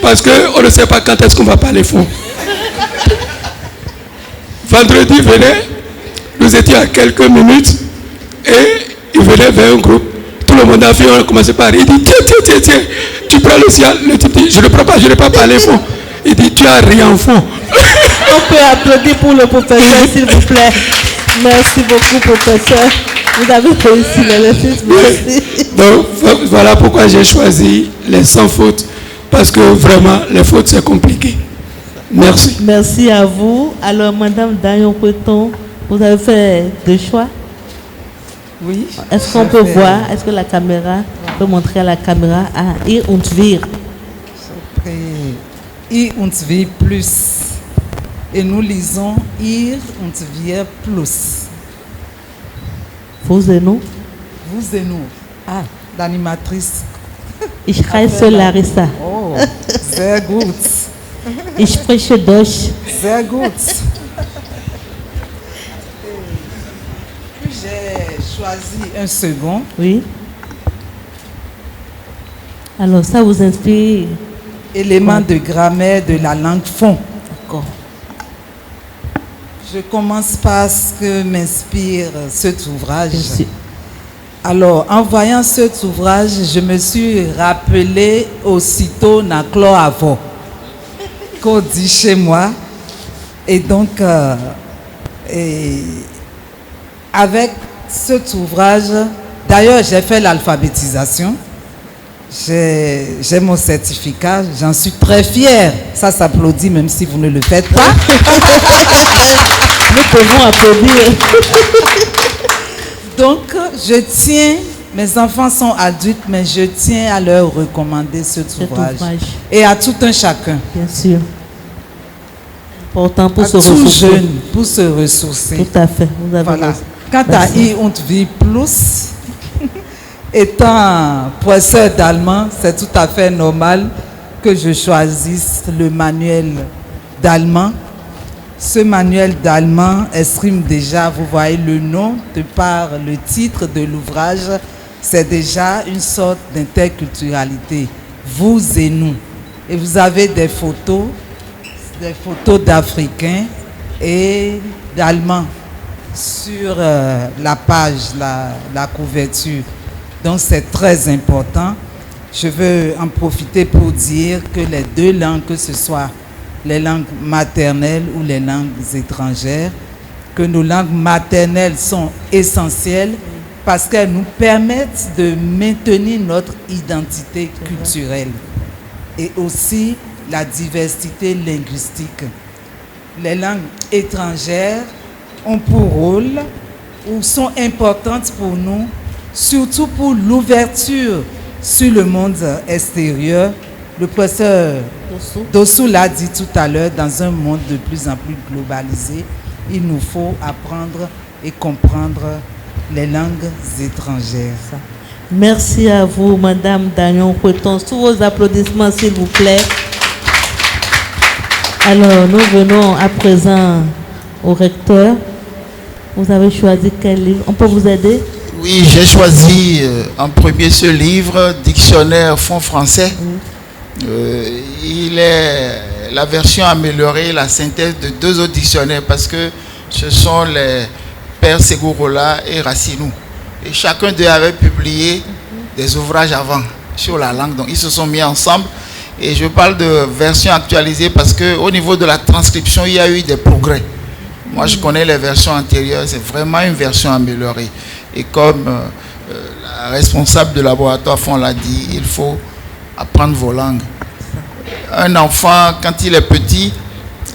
Parce qu'on ne sait pas quand est-ce qu'on va parler fond. Vendredi venait, nous étions à quelques minutes, et il venait vers un groupe. Tout le monde a vu, on a commencé par il dit tiens, tu prends le signal. Le type dit je ne prends pas, je n'ai pas parlé fond. Il dit tu as rien en fond. On peut applaudir pour le professeur, s'il vous plaît. Merci beaucoup, professeur. Vous avez réussi l'exercice. Merci. Donc, voilà pourquoi j'ai choisi les sans fautes. Parce que vraiment, les fautes, c'est compliqué. Merci. Merci à vous. Alors, Madame Dayon Peton, vous avez fait deux choix. Oui. Est-ce qu'on peut voir, est-ce que la caméra peut montrer à la caméra Ir und Wir? Ir und Wir plus. Et nous lisons Ir und Wir plus. Vous et nous? Vous et nous. Ah, l'animatrice. Ich heiße Larissa. Oh, sehr gut. Ich spreche Deutsch. Sehr gut. J'ai choisi un second. Oui. Alors ça vous inspire? Élément de grammaire de la langue fond. D'accord. Je commence par ce que m'inspire cet ouvrage. Alors, en voyant cet ouvrage, je me suis rappelé aussitôt Naklo Avo, qu'on dit chez moi. Et donc, avec cet ouvrage, d'ailleurs, j'ai fait l'alphabétisation. J'ai mon certificat, j'en suis très fière. Ça s'applaudit même si vous ne le faites pas. Nous pouvons applaudir. Donc, je tiens, mes enfants sont adultes, mais je tiens à leur recommander cet ouvrage. Et à tout un chacun. Bien sûr. Important pour à se tout ressourcer. jeune, pour se ressourcer. Tout à fait. Vous avez voilà. raison. Quant à Ir und Wir plus, étant professeur d'allemand, c'est tout à fait normal que je choisisse le manuel d'allemand. Ce manuel d'allemand exprime déjà, vous voyez le nom, de par le titre de l'ouvrage, c'est déjà une sorte d'interculturalité. Vous et nous. Et vous avez des photos d'Africains et d'Allemands sur la page, la couverture. Donc c'est très important. Je veux en profiter pour dire que les deux langues, que ce soit les langues maternelles ou les langues étrangères, que nos langues maternelles sont essentielles parce qu'elles nous permettent de maintenir notre identité culturelle et aussi la diversité linguistique. Les langues étrangères ont pour rôle ou sont importantes pour nous, surtout pour l'ouverture sur le monde extérieur. Le professeur Dossou l'a dit tout à l'heure, dans un monde de plus en plus globalisé, il nous faut apprendre et comprendre les langues étrangères. Merci à vous, Madame Dayon Peton. Sous vos applaudissements, s'il vous plaît. Alors, nous venons à présent au recteur. Vous avez choisi quel livre? On peut vous aider? Oui, j'ai choisi en premier ce livre, Dictionnaire Fonds français. Il est la version améliorée, la synthèse de deux autres dictionnaires parce que ce sont les pères Segourola et Racinou. Et chacun d'eux avait publié des ouvrages avant sur la langue. Donc ils se sont mis ensemble. Et je parle de version actualisée parce qu'au niveau de la transcription, il y a eu des progrès. Moi, je connais les versions antérieures. C'est vraiment une version améliorée. Et comme responsables de laboratoire font l'a dit, il faut apprendre vos langues. Un enfant, quand il est petit,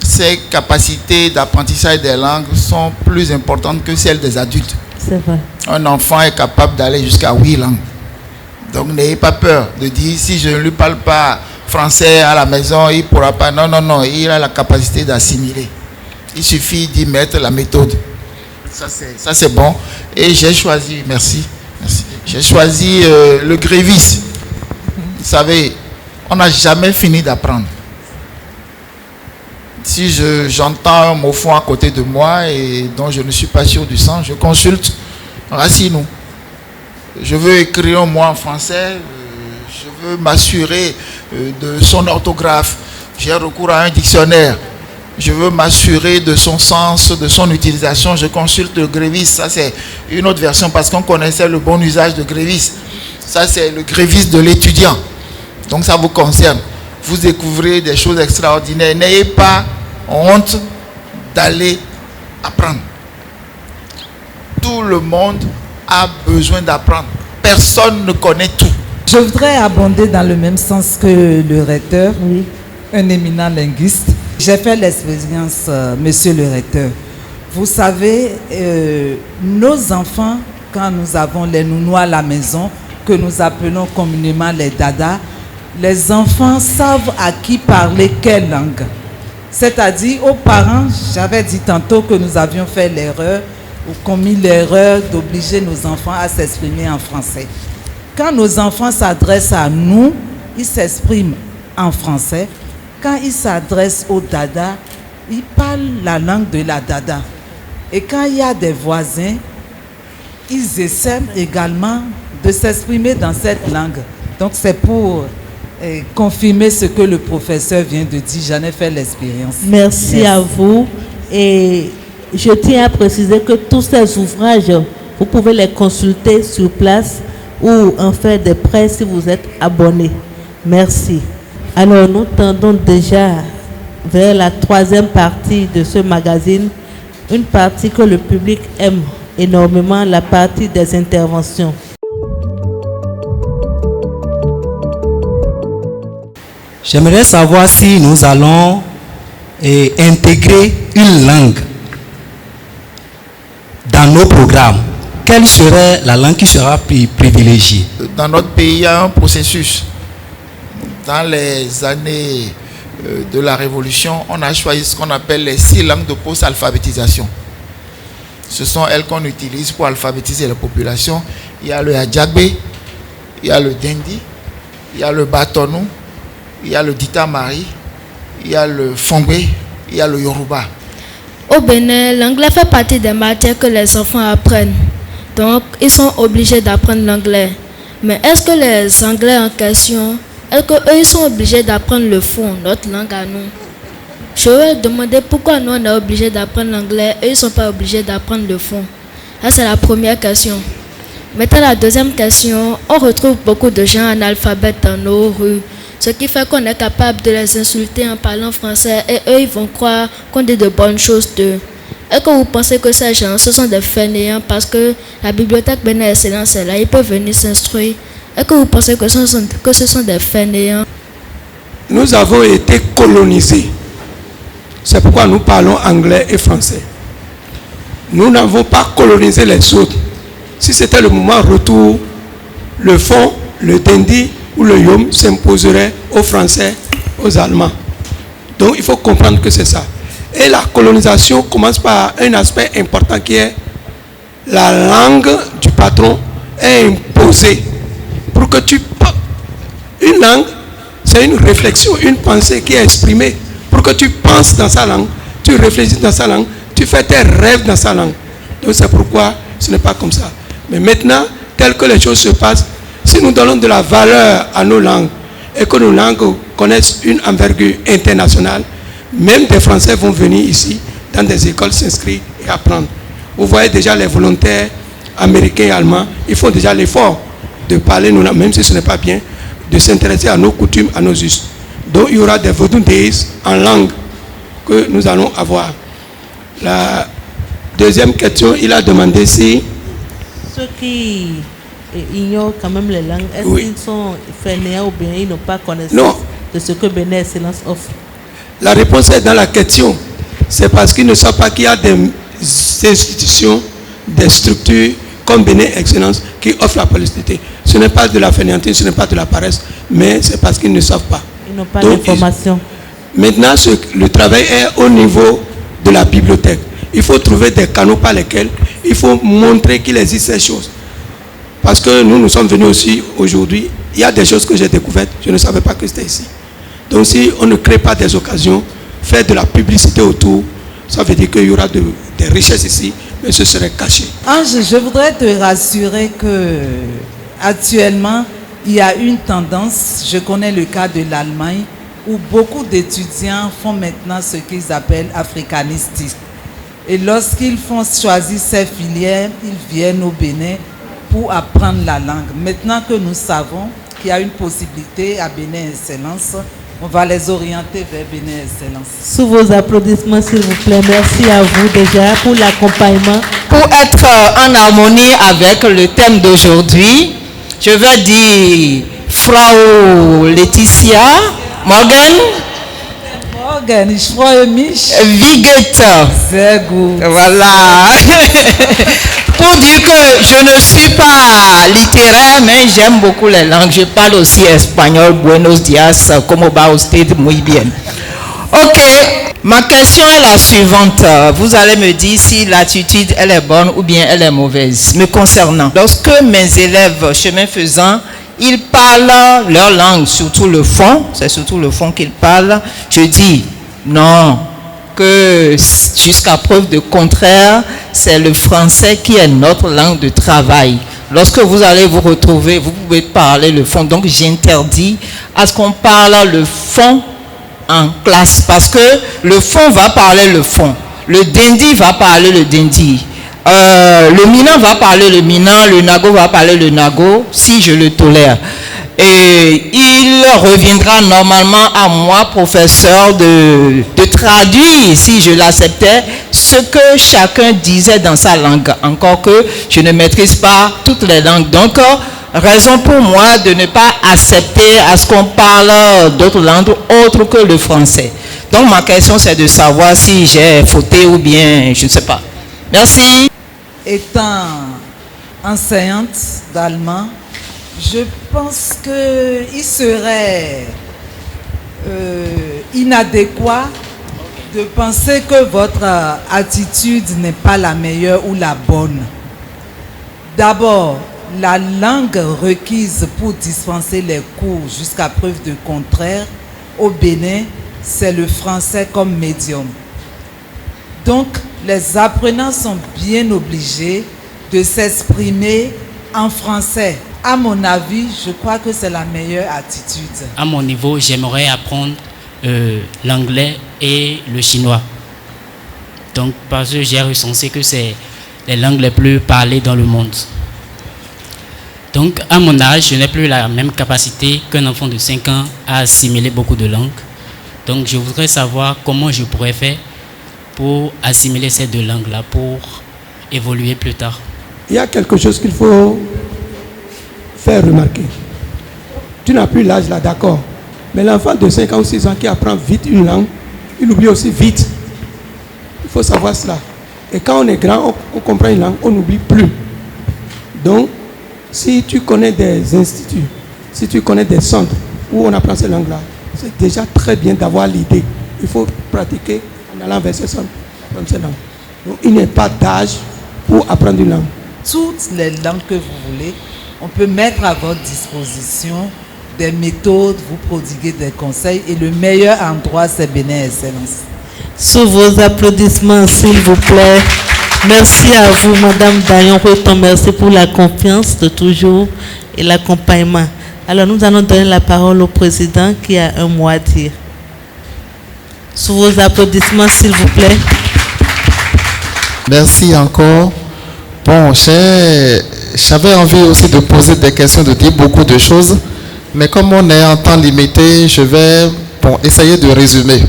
ses capacités d'apprentissage des langues sont plus importantes que celles des adultes. C'est vrai. Un enfant est capable d'aller jusqu'à 8 langues. Donc n'ayez pas peur de dire si je ne lui parle pas français à la maison, il ne pourra pas. Non, non, non, il a la capacité d'assimiler. Il suffit d'y mettre la méthode. Ça c'est bon. Et j'ai choisi, merci. J'ai choisi le grévis. Vous savez, on n'a jamais fini d'apprendre. Si j'entends un mot fond à côté de moi et dont je ne suis pas sûr du sens, je consulte Racinou. Je veux écrire un mot en français, je veux m'assurer de son orthographe. J'ai recours à un dictionnaire. Je veux m'assurer de son sens, de son utilisation. Je consulte le grévis. Ça, c'est une autre version parce qu'on connaissait le bon usage de grévis. Ça, c'est le grévis de l'étudiant. Donc, ça vous concerne. Vous découvrez des choses extraordinaires. N'ayez pas honte d'aller apprendre. Tout le monde a besoin d'apprendre. Personne ne connaît tout. Je voudrais abonder dans le même sens que le recteur, un éminent linguiste. J'ai fait l'expérience, monsieur le recteur. Vous savez, nos enfants, quand nous avons les nounous à la maison, que nous appelons communément les dadas, les enfants savent à qui parler quelle langue. C'est-à-dire aux parents, j'avais dit tantôt que nous avions fait l'erreur ou commis l'erreur d'obliger nos enfants à s'exprimer en français. Quand nos enfants s'adressent à nous, ils s'expriment en français. Quand ils s'adressent aux dadas, ils parlent la langue de la dada. Et quand il y a des voisins, ils essaient également de s'exprimer dans cette langue. Donc c'est pour confirmer ce que le professeur vient de dire. J'en ai fait l'expérience. Merci à vous. Et je tiens à préciser que tous ces ouvrages, vous pouvez les consulter sur place ou en faire des prêts si vous êtes abonné. Merci. Alors nous tendons déjà vers la troisième partie de ce magazine, une partie que le public aime énormément, la partie des interventions. J'aimerais savoir si nous allons intégrer une langue dans nos programmes. Quelle serait la langue qui sera privilégiée? Dans notre pays, il y a un processus. Dans les années de la Révolution, on a choisi ce qu'on appelle les 6 langues de post-alphabétisation. Ce sont elles qu'on utilise pour alphabétiser la population. Il y a le Adjagbe, il y a le Dendi, il y a le Batonou, il y a le Ditamari, il y a le Fongbe, il y a le Yoruba. Au Bénin, l'anglais fait partie des matières que les enfants apprennent. Donc, ils sont obligés d'apprendre l'anglais. Mais est-ce que les Anglais en question, est-ce qu'eux, ils sont obligés d'apprendre le fond, notre langue à nous? Je vais demander pourquoi nous, on est obligés d'apprendre l'anglais et ils ne sont pas obligés d'apprendre le fond. Ça, c'est la première question. Maintenant, la deuxième question, on retrouve beaucoup de gens analphabètes dans nos rues. Ce qui fait qu'on est capable de les insulter en parlant français et eux, ils vont croire qu'on dit de bonnes choses d'eux. Est-ce que vous pensez que ces gens, ce sont des fainéants parce que la bibliothèque Bénin Excellence est là, ils peuvent venir s'instruire? Est-ce que vous pensez que ce sont des fainéants? Nous avons été colonisés. C'est pourquoi nous parlons anglais et français. Nous n'avons pas colonisé les autres. Si c'était le moment retour, le fond, le Dendi ou le Yom s'imposerait aux Français, aux Allemands. Donc il faut comprendre que c'est ça. Et la colonisation commence par un aspect important qui est la langue du patron est imposée. Pour que une langue, c'est une réflexion, une pensée qui est exprimée. Pour que tu penses dans sa langue, tu réfléchis dans sa langue, tu fais tes rêves dans sa langue. Donc c'est pourquoi ce n'est pas comme ça. Mais maintenant, tel que les choses se passent, si nous donnons de la valeur à nos langues et que nos langues connaissent une envergure internationale, même des Français vont venir ici dans des écoles s'inscrire et apprendre. Vous voyez déjà les volontaires américains et allemands, ils font déjà l'effort de parler nous, même si ce n'est pas bien, de s'intéresser à nos coutumes, à nos us. Donc il y aura des Vodou Days en langue que nous allons avoir. La deuxième question, il a demandé si ceux qui ignorent quand même les langues. Est-ce qu'ils sont fainéants ou bien ils n'ont pas connaissance de ce que Bénin Excellence offre? La réponse est dans la question. C'est parce qu'ils ne savent pas qu'il y a des institutions, des structures comme Bénin Excellence qui offrent la publicité. Ce n'est pas de la fainéantise, ce n'est pas de la paresse, mais c'est parce qu'ils ne savent pas. Ils n'ont pas d'information. Maintenant, le travail est au niveau de la bibliothèque. Il faut trouver des canaux par lesquels il faut montrer qu'il existe ces choses. Parce que nous sommes venus aussi aujourd'hui. Il y a des choses que j'ai découvertes. Je ne savais pas que c'était ici. Donc si on ne crée pas des occasions, faire de la publicité autour, ça veut dire qu'il y aura des richesses ici, mais ce serait caché. Ange, je voudrais te rassurer que actuellement, il y a une tendance, je connais le cas de l'Allemagne, où beaucoup d'étudiants font maintenant ce qu'ils appellent africanistique. Et lorsqu'ils font choisir ces filières, ils viennent au Bénin pour apprendre la langue. Maintenant que nous savons qu'il y a une possibilité à Bénin Excellence, on va les orienter vers Bénin Excellence. Sous vos applaudissements, s'il vous plaît. Merci à vous déjà pour l'accompagnement. Pour être en harmonie avec le thème d'aujourd'hui, je vais dire Frau Laetitia Morgan. Ich freue mich. Wie geht's? Sehr gut. Voilà. Pour dire que je ne suis pas littéraire, mais j'aime beaucoup les langues. Je parle aussi espagnol. Buenos días, como va usted? Muy bien. Ok. Ma question est la suivante. Vous allez me dire si l'attitude elle est bonne ou bien elle est mauvaise. Me concernant, lorsque mes élèves, chemin faisant, ils parlent leur langue, surtout le fond, c'est surtout le fond qu'ils parlent, je dis non, que jusqu'à preuve de contraire, c'est le français qui est notre langue de travail. Lorsque vous allez vous retrouver, vous pouvez parler le fond. Donc j'interdis à ce qu'on parle le fond en classe, parce que le fond va parler le fond, le dindi va parler le dindi. Le minant va parler le minant, le nago va parler le nago, si je le tolère. Et il reviendra normalement à moi, professeur, de traduire, si je l'acceptais, ce que chacun disait dans sa langue. Encore que je ne maîtrise pas toutes les langues. Donc, raison pour moi de ne pas accepter à ce qu'on parle d'autres langues autres que le français. Donc, ma question, c'est de savoir si j'ai fauté ou bien, je ne sais pas. Merci. Étant enseignante d'allemand, je pense qu'il serait inadéquat de penser que votre attitude n'est pas la meilleure ou la bonne. D'abord, la langue requise pour dispenser les cours jusqu'à preuve de contraire au Bénin, c'est le français comme médium. Donc, les apprenants sont bien obligés de s'exprimer en français. À mon avis, je crois que c'est la meilleure attitude. À mon niveau, j'aimerais apprendre l'anglais et le chinois. Donc, parce que j'ai recensé que c'est les langues les plus parlées dans le monde. Donc, à mon âge, je n'ai plus la même capacité qu'un enfant de 5 ans à assimiler beaucoup de langues. Donc, je voudrais savoir comment je pourrais faire pour assimiler ces deux langues-là, pour évoluer plus tard. Il y a quelque chose qu'il faut faire remarquer. Tu n'as plus l'âge là, d'accord. Mais l'enfant de 5 ans ou 6 ans qui apprend vite une langue, il oublie aussi vite. Il faut savoir cela. Et quand on est grand, on comprend une langue, on n'oublie plus. Donc, si tu connais des instituts, si tu connais des centres où on apprend ces langues-là, c'est déjà très bien d'avoir l'idée. Il faut pratiquer en allant vers ces centres, apprendre ces langues. Donc, il n'y a pas d'âge pour apprendre une langue. Toutes les langues que vous voulez, on peut mettre à votre disposition des méthodes, vous prodiguer des conseils, et le meilleur endroit, c'est Bénin Excellence. Sous vos applaudissements, s'il vous plaît. Merci à vous, Madame Dayon Roton. Merci pour la confiance de toujours et l'accompagnement. Alors, nous allons donner la parole au président qui a un mot à dire. Sous vos applaudissements, s'il vous plaît. Merci encore. Bon, j'avais envie aussi de poser des questions, de dire beaucoup de choses, mais comme on est en temps limité, je vais essayer de résumer.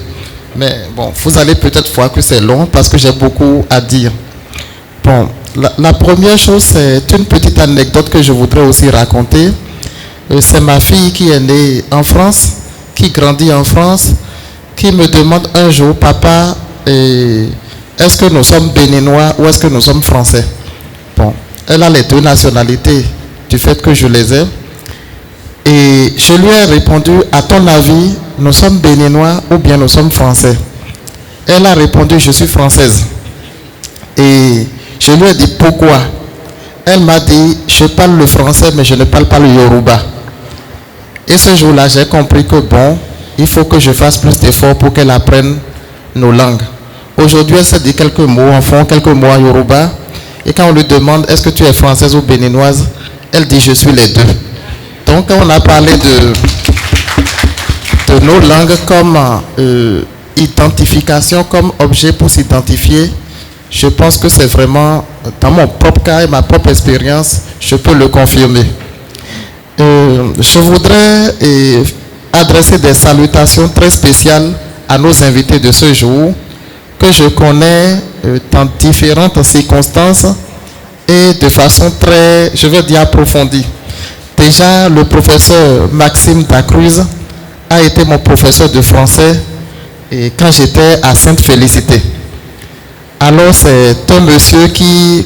Mais bon, vous allez peut-être voir que c'est long parce que j'ai beaucoup à dire. Bon, la première chose, c'est une petite anecdote que je voudrais aussi raconter. C'est ma fille qui est née en France, qui grandit en France, qui me demande un jour, papa, est-ce que nous sommes béninois ou est-ce que nous sommes français? Bon, elle a les deux nationalités du fait que je les ai. Et je lui ai répondu, à ton avis, nous sommes béninois ou bien nous sommes français? Elle a répondu, je suis française. Et je lui ai dit, pourquoi? Elle m'a dit, je parle le français mais je ne parle pas le yoruba. Et ce jour-là, j'ai compris que bon, il faut que je fasse plus d'efforts pour qu'elle apprenne nos langues. Aujourd'hui, elle sait dire quelques mots en fond, quelques mots en yoruba. Et quand on lui demande, est-ce que tu es française ou béninoise? Elle dit, je suis les deux. Donc, quand on a parlé de nos langues comme identification, comme objet pour s'identifier, je pense que c'est vraiment, dans mon propre cas et ma propre expérience, je peux le confirmer. Je voudrais adresser des salutations très spéciales à nos invités de ce jour, que je connais dans différentes circonstances et de façon très, je vais dire, approfondie. Déjà, le professeur Maxime Dacruz a été mon professeur de français et quand j'étais à Sainte-Félicité. Alors, c'est un monsieur qui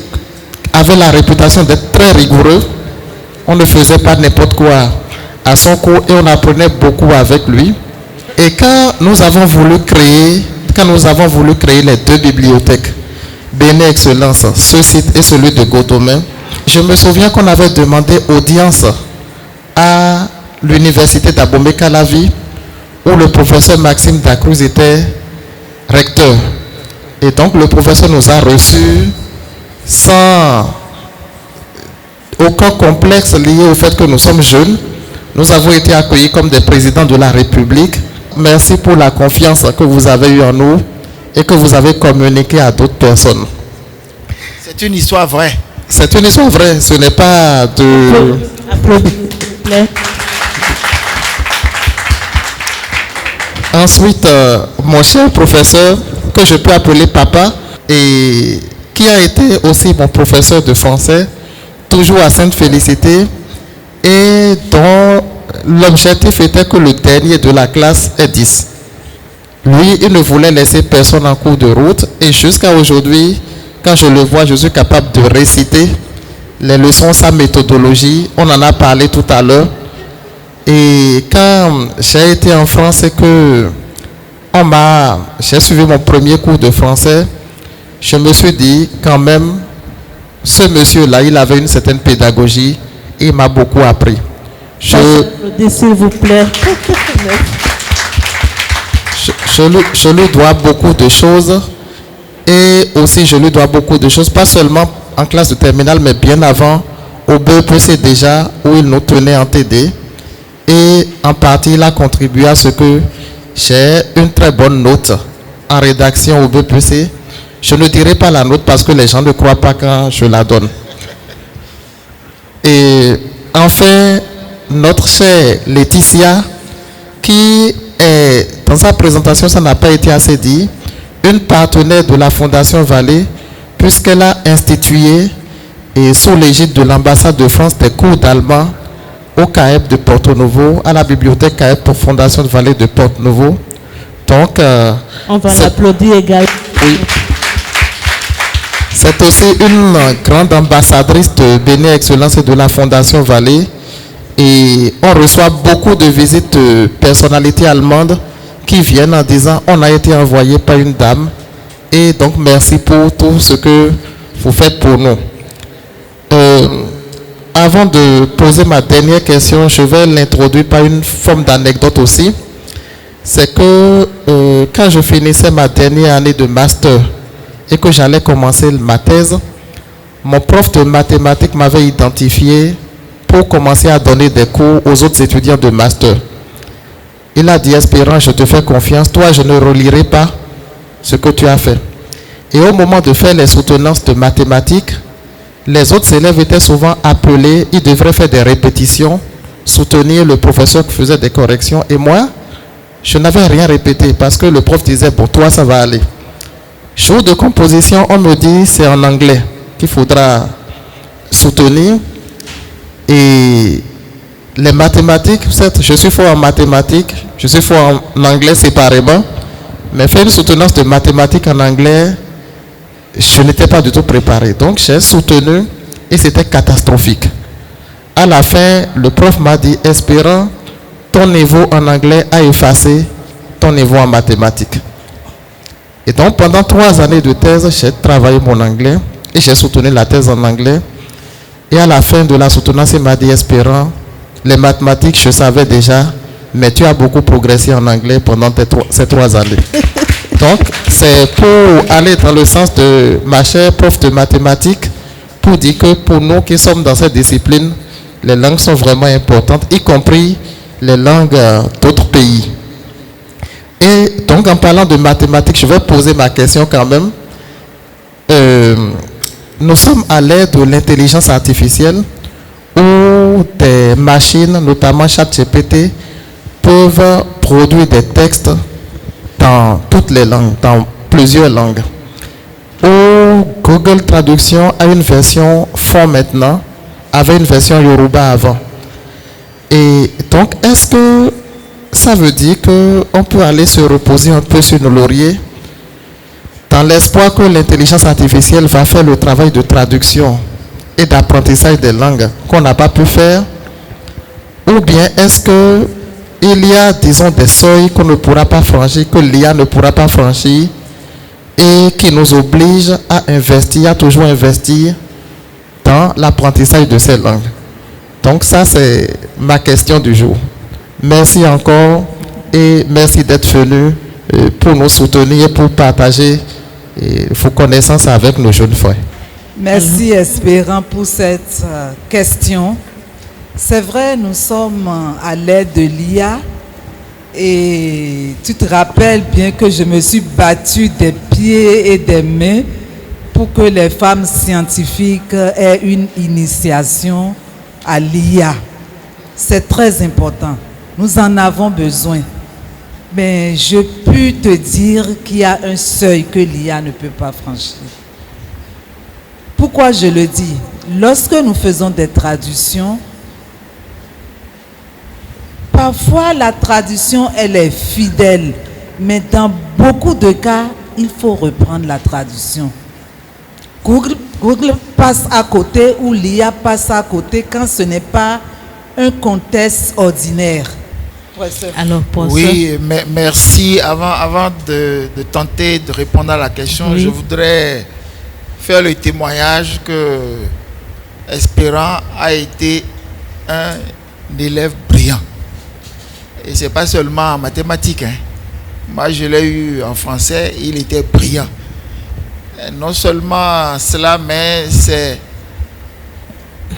avait la réputation d'être très rigoureux. On ne faisait pas n'importe quoi à son cours et on apprenait beaucoup avec lui. Et quand nous avons voulu créer les deux bibliothèques, Béné Excellence, ce site et celui de Godomé, je me souviens qu'on avait demandé audience à l'université d'Abomey-Calavi où le professeur Maxime Dacruz était recteur. Et donc le professeur nous a reçus sans aucun complexe lié au fait que nous sommes jeunes. Nous avons été accueillis comme des présidents de la République. Merci pour la confiance que vous avez eue en nous et que vous avez communiqué à d'autres personnes. C'est une histoire vraie. C'est une histoire vraie, ce n'est pas de... Ensuite, mon cher professeur, que je peux appeler papa, et qui a été aussi mon professeur de français, toujours à Sainte-Félicité, et dont l'objectif était que le dernier de la classe ait 10. Lui, il ne voulait laisser personne en cours de route, et jusqu'à aujourd'hui, quand je le vois, je suis capable de réciter les leçons, sa méthodologie. On en a parlé tout à l'heure. Et quand j'ai été en France et que j'ai suivi mon premier cours de français, je me suis dit quand même, ce monsieur-là, il avait une certaine pédagogie et il m'a beaucoup appris. S'il vous plaît. Je lui dois beaucoup de choses et aussi je lui dois beaucoup de choses, pas seulement en classe de terminale, mais bien avant, au BEPC déjà, où il nous tenait en TD. Et en partie, il a contribué à ce que j'ai une très bonne note en rédaction au BEPC. Je ne dirai pas la note parce que les gens ne croient pas quand je la donne. Et enfin, notre chère Laetitia, qui est, dans sa présentation, ça n'a pas été assez dit, une partenaire de la Fondation Vallée, puisqu'elle a institué, et sous l'égide de l'ambassade de France, des cours d'allemand au CAEP de Porto Novo, à la bibliothèque CAEP pour Fondation de Vallée de Porto Novo. Donc, on va l'applaudir également. Oui. C'est aussi une grande ambassadrice de Béné Excellence et de la Fondation Vallée. Et on reçoit beaucoup de visites de personnalités allemandes qui viennent en disant on a été envoyé par une dame. Et donc, merci pour tout ce que vous faites pour nous. Avant de poser ma dernière question, je vais l'introduire par une forme d'anecdote aussi. C'est que quand je finissais ma dernière année de master et que j'allais commencer ma thèse, mon prof de mathématiques m'avait identifié pour commencer à donner des cours aux autres étudiants de master. Il a dit, Espérance, je te fais confiance, toi je ne relirai pas ce que tu as fait. Et au moment de faire les soutenances de mathématiques, les autres élèves étaient souvent appelés, ils devraient faire des répétitions, soutenir le professeur qui faisait des corrections. Et moi, je n'avais rien répété parce que le prof disait, bon, toi, ça va aller. Jour de composition, on me dit, c'est en anglais. qu'il faudra soutenir. Et les mathématiques, certes, je suis fort en mathématiques, je suis fort en anglais séparément, mais faire une soutenance de mathématiques en anglais, je n'étais pas du tout préparé. Donc j'ai soutenu et c'était catastrophique. À la fin, le prof m'a dit, espérant, ton niveau en anglais a effacé ton niveau en mathématiques. Et donc pendant 3 années de thèse, j'ai travaillé mon anglais et j'ai soutenu la thèse en anglais. Et à la fin de la soutenance, il m'a dit, espérant, les mathématiques, je savais déjà, mais tu as beaucoup progressé en anglais pendant ces 3 années. Donc, c'est pour aller dans le sens de ma chère prof de mathématiques, pour dire que pour nous qui sommes dans cette discipline, les langues sont vraiment importantes, y compris les langues d'autres pays. Et donc, en parlant de mathématiques, je vais poser ma question quand même. Nous sommes à l'ère de l'intelligence artificielle où des machines, notamment ChatGPT, peuvent produire des textes dans toutes les langues, dans plusieurs langues. Où Google Traduction a une version fond maintenant, avait une version Yoruba avant. Et donc, est-ce que ça veut dire qu'on peut aller se reposer un peu sur nos lauriers dans l'espoir que l'intelligence artificielle va faire le travail de traduction et d'apprentissage des langues qu'on n'a pas pu faire? Ou bien est-ce qu'il y a, disons, des seuils qu'on ne pourra pas franchir, que l'IA ne pourra pas franchir et qui nous obligent à investir, à toujours investir dans l'apprentissage de ces langues? Donc ça, c'est ma question du jour. Merci encore et merci d'être venu pour nous soutenir et pour partager vos connaissances avec nos jeunes frères. Merci Espérant pour cette question. C'est vrai, nous sommes à l'aide de l'IA et tu te rappelles bien que je me suis battue des pieds et des mains pour que les femmes scientifiques aient une initiation à l'IA. C'est très important. Nous en avons besoin. Mais je peux te dire qu'il y a un seuil que l'IA ne peut pas franchir. Pourquoi je le dis? Lorsque nous faisons des traductions, parfois la traduction, elle est fidèle. Mais dans beaucoup de cas, il faut reprendre la traduction. Google passe à côté ou l'IA passe à côté quand ce n'est pas un contexte ordinaire. Alors, oui, mais merci. Avant de tenter de répondre à la question, oui, je voudrais faire le témoignage que Espérant a été un élève brillant. Et ce n'est pas seulement en mathématiques. Hein. Moi, je l'ai eu en français, il était brillant. Et non seulement cela, mais c'est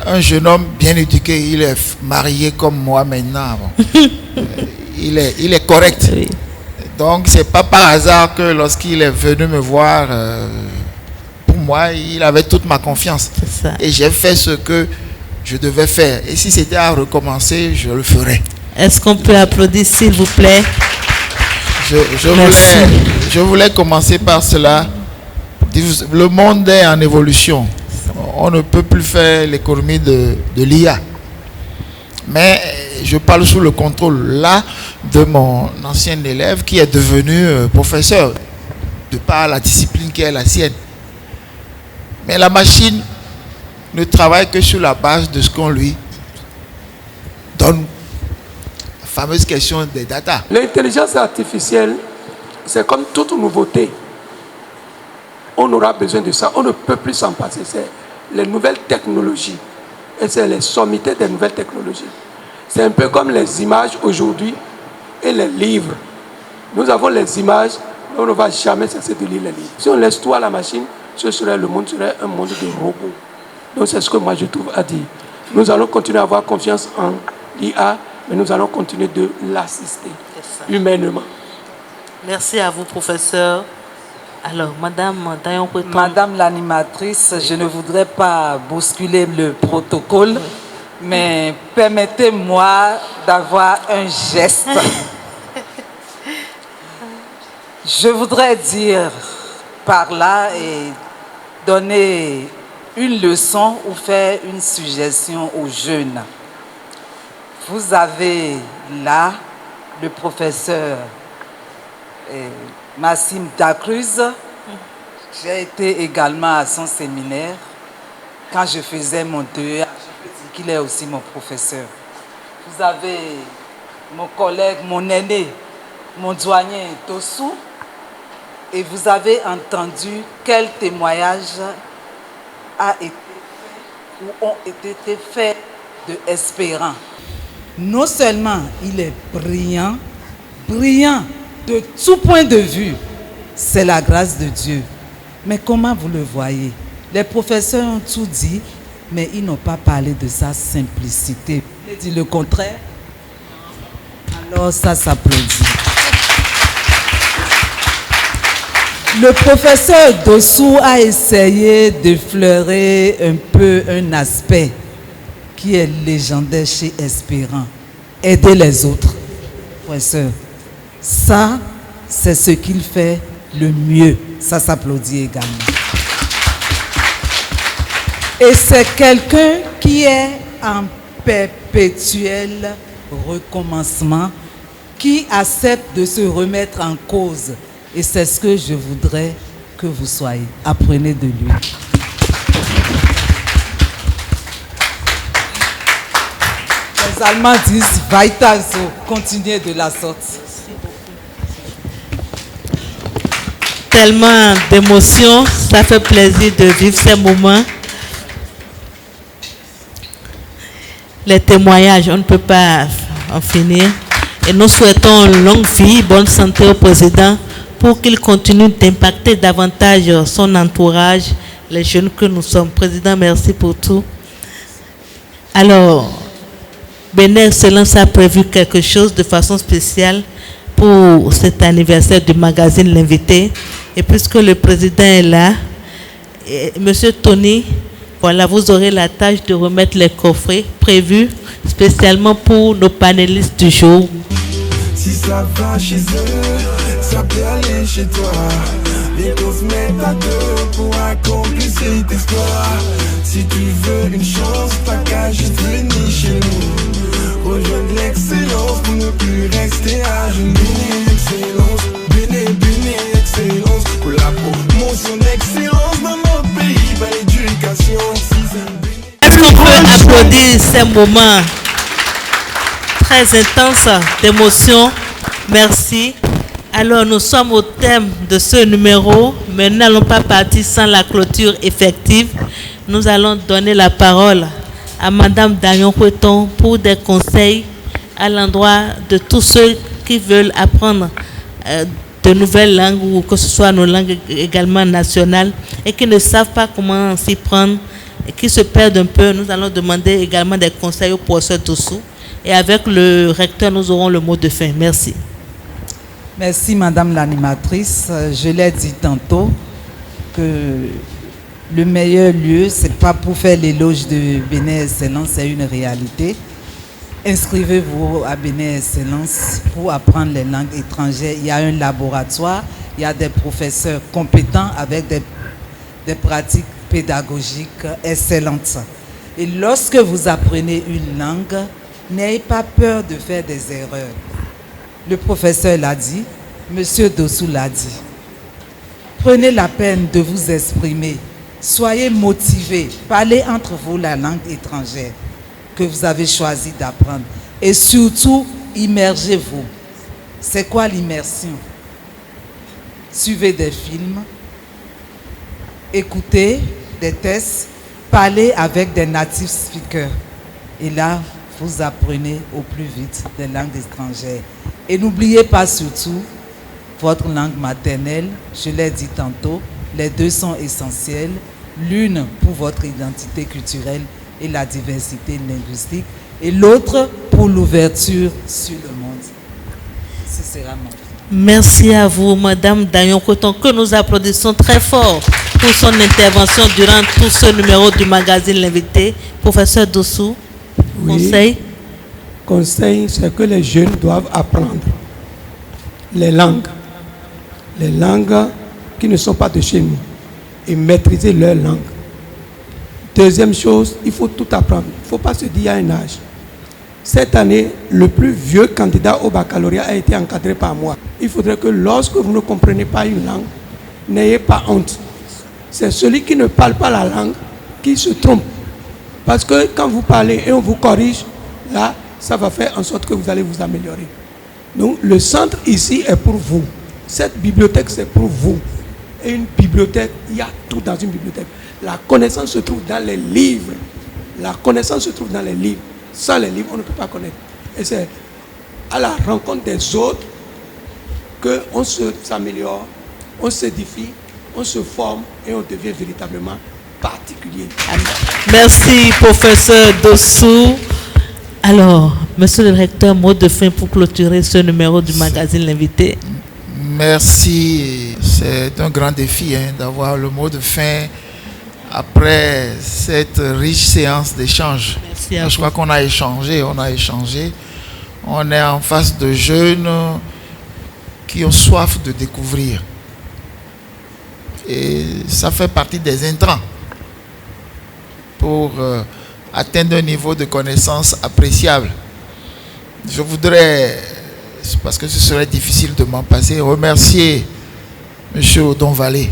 un jeune homme bien éduqué. Il est marié comme moi maintenant. Bon. Il est correct. Oui. Donc, ce n'est pas par hasard que lorsqu'il est venu me voir, pour moi, il avait toute ma confiance. Et j'ai fait ce que je devais faire. Et si c'était à recommencer, je le ferais. Est-ce qu'on peut applaudir, s'il vous plaît? Je voulais commencer par cela. Le monde est en évolution. On ne peut plus faire l'économie de l'IA. Mais je parle sous le contrôle là de mon ancien élève qui est devenu professeur de par la discipline qui est la sienne. Mais la machine ne travaille que sur la base de ce qu'on lui donne. La fameuse question des data. L'intelligence artificielle, c'est comme toute nouveauté. On aura besoin de ça. On ne peut plus s'en passer. C'est les nouvelles technologies. Et c'est les sommités des nouvelles technologies. C'est un peu comme les images aujourd'hui et les livres. Nous avons les images, mais on ne va jamais cesser de lire les livres. Si on laisse tout à la machine, le monde serait un monde de robots. Donc c'est ce que moi je trouve à dire. Nous allons continuer à avoir confiance en l'IA, mais nous allons continuer de l'assister humainement. Merci à vous, professeur. Alors, Madame Dayon-Breton. Madame l'animatrice, je ne voudrais pas bousculer le protocole, mais permettez-moi d'avoir un geste. Je voudrais dire par là et donner une leçon ou faire une suggestion aux jeunes. Vous avez là le professeur Maxime Dacruz. J'ai été également à son séminaire. Quand je faisais mon 2A, je peux dire qu'il est aussi mon professeur. Vous avez mon collègue, mon aîné, mon douanier Tossou. Et vous avez entendu quel témoignage a été fait ou ont été faits de Espérant. Non seulement il est brillant, brillant de tout point de vue, c'est la grâce de Dieu. Mais comment vous le voyez? Les professeurs ont tout dit, mais ils n'ont pas parlé de sa simplicité. Ils ont dit le contraire. Alors ça s'applaudit. Le professeur Dossou a essayé d'effleurer un peu un aspect qui est légendaire chez Espérant. Aider les autres. Professeur, ça, c'est ce qu'il fait le mieux. Ça s'applaudit également. Et c'est quelqu'un qui est en perpétuel recommencement, qui accepte de se remettre en cause. Et c'est ce que je voudrais que vous soyez. Apprenez de lui. Les Allemands disent « Weiter so », continuez de la sorte. Tellement d'émotions, ça fait plaisir de vivre ces moments. Les témoignages, on ne peut pas en finir. Et nous souhaitons longue vie, bonne santé au président pour qu'il continue d'impacter davantage son entourage, les jeunes que nous sommes. Président, merci pour tout. Alors, Bénin Excellence a prévu quelque chose de façon spéciale pour cet anniversaire du magazine L'Invité. Et puisque le président est là, Monsieur Tony, voilà, vous aurez la tâche de remettre les coffrets prévus spécialement pour nos panélistes du jour. Si ça va chez eux, ça peut aller chez toi. Les causes mettent à deux pour accomplir cet espoir. Si tu veux une chance, t'as qu'à juste venir chez nous. Rejoindre l'excellence pour ne plus rester à genoux. Excellence, béné, excellence. Pour la promotion d'excellence dans notre pays, par l'éducation. Est-ce qu'on peut applaudir ces moments très intenses d'émotion? Merci. Alors, nous sommes au thème de ce numéro, mais nous n'allons pas partir sans la clôture effective. Nous allons donner la parole à Madame Dagnon Kweton pour des conseils à l'endroit de tous ceux qui veulent apprendre de nouvelles langues ou que ce soit nos langues également nationales et qui ne savent pas comment s'y prendre et qui se perdent un peu. Nous allons demander également des conseils au professeur Dossou et avec le recteur, nous aurons le mot de fin. Merci. Merci Madame l'animatrice. Je l'ai dit tantôt que le meilleur lieu, c'est pas pour faire l'éloge de Bénin Excellence, c'est une réalité. Inscrivez-vous à Bénin Excellence pour apprendre les langues étrangères. Il y a un laboratoire, il y a des professeurs compétents avec des pratiques pédagogiques excellentes. Et lorsque vous apprenez une langue, n'ayez pas peur de faire des erreurs. Le professeur l'a dit, Monsieur Dossou l'a dit. Prenez la peine de vous exprimer. Soyez motivés. Parlez entre vous la langue étrangère que vous avez choisi d'apprendre. Et surtout, immergez-vous. C'est quoi l'immersion? Suivez des films, écoutez des tests, parlez avec des native speakers. Et là, vous apprenez au plus vite des langues étrangères. Et n'oubliez pas surtout votre langue maternelle. Je l'ai dit tantôt, les deux sont essentielles. L'une pour votre identité culturelle et la diversité linguistique, et l'autre pour l'ouverture sur le monde. Ce sera mon. Merci à vous, Madame Dagnon Kweton, que nous applaudissons très fort pour son intervention durant tout ce numéro du magazine L'Invité. Professeur Dossou, conseil? Conseil, c'est que les jeunes doivent apprendre les langues qui ne sont pas de chez nous, et maîtriser leur langue. Deuxième chose, il faut tout apprendre. Il ne faut pas se dire il y a un âge. Cette année, le plus vieux candidat au baccalauréat a été encadré par moi. Il faudrait que lorsque vous ne comprenez pas une langue, n'ayez pas honte. C'est celui qui ne parle pas la langue qui se trompe. Parce que quand vous parlez et on vous corrige, là, ça va faire en sorte que vous allez vous améliorer. Donc, le centre ici est pour vous. Cette bibliothèque, c'est pour vous. Et une bibliothèque, il y a tout dans une bibliothèque. La connaissance se trouve dans les livres. La connaissance se trouve dans les livres. Sans les livres, on ne peut pas connaître. Et c'est à la rencontre des autres qu'on s'améliore, on s'édifie, on se forme et on devient véritablement particulier. Merci, professeur Dossou. Alors, monsieur le recteur, mot de fin pour clôturer ce numéro du magazine L'Invité. Merci. C'est un grand défi d'avoir le mot de fin après cette riche séance d'échange. Je crois qu'on a échangé. On est en face de jeunes qui ont soif de découvrir. Et ça fait partie des intrants pour atteindre un niveau de connaissance appréciable. Je voudrais, parce que ce serait difficile de m'en passer, remercier M. Odon Vallée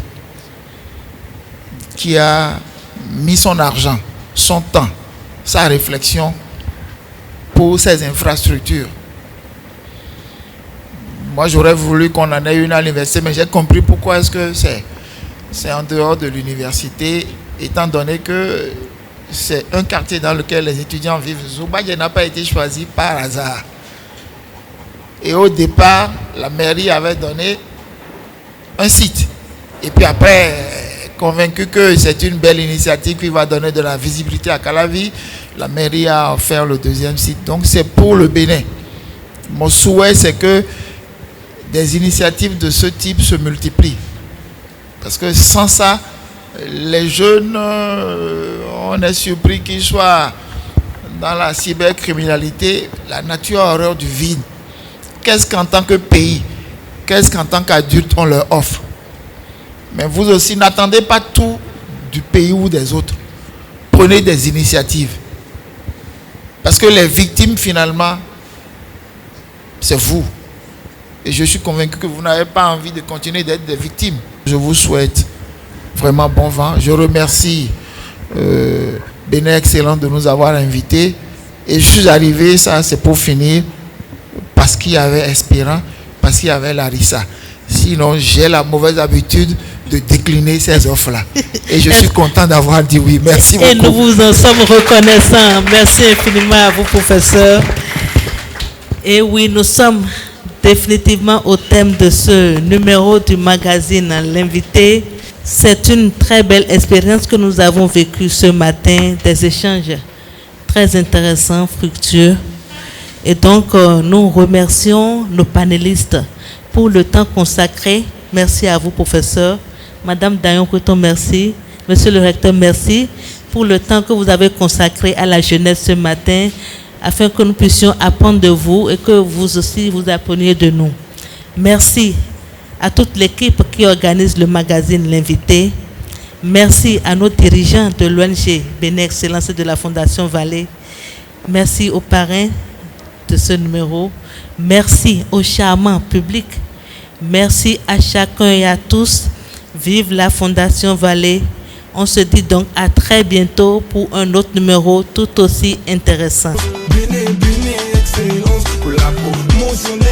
qui a mis son argent, son temps, sa réflexion pour ces infrastructures. Moi, j'aurais voulu qu'on en ait une à l'université, mais j'ai compris pourquoi est-ce que c'est en dehors de l'université, étant donné que c'est un quartier dans lequel les étudiants vivent. Zoumbadje n'a pas été choisi par hasard. Et au départ, la mairie avait donné un site. Et puis après, convaincu que c'est une belle initiative qui va donner de la visibilité à Calavi, la mairie a offert le deuxième site. Donc c'est pour le Bénin. Mon souhait, c'est que des initiatives de ce type se multiplient. Parce que sans ça, les jeunes, on est surpris qu'ils soient dans la cybercriminalité. La nature a horreur du vide. Qu'est-ce qu'en tant que pays, qu'est-ce qu'en tant qu'adulte on leur offre? Mais vous aussi, n'attendez pas tout du pays ou des autres. Prenez des initiatives. Parce que les victimes, finalement, c'est vous. Et je suis convaincu que vous n'avez pas envie de continuer d'être des victimes. Je vous souhaite vraiment bon vent. Je remercie Bénin Excellent de nous avoir invités. Et je suis arrivé, ça c'est pour finir, parce qu'il y avait Espérant, parce qu'il y avait Larissa. Sinon, j'ai la mauvaise habitude de décliner ces offres-là. Et je suis content d'avoir dit oui. Merci beaucoup. Et nous vous en sommes reconnaissants. Merci infiniment à vous, professeur. Et oui, nous sommes définitivement au thème de ce numéro du magazine L'Invité. C'est une très belle expérience que nous avons vécue ce matin, des échanges très intéressants, fructueux. Et donc, nous remercions nos panélistes pour le temps consacré. Merci à vous, professeur. Madame Dayon Couton, merci. Monsieur le recteur, merci pour le temps que vous avez consacré à la jeunesse ce matin, afin que nous puissions apprendre de vous et que vous aussi vous appreniez de nous. Merci à toute l'équipe qui organise le magazine L'Invité. Merci à nos dirigeants de l'ONG Bénin Excellence et de la Fondation Vallée. Merci aux parrains de ce numéro. Merci au charmant public. Merci à chacun et à tous. Vive la Fondation Vallée. On se dit donc à très bientôt pour un autre numéro tout aussi intéressant. Bénin, Excellence pour la promotion.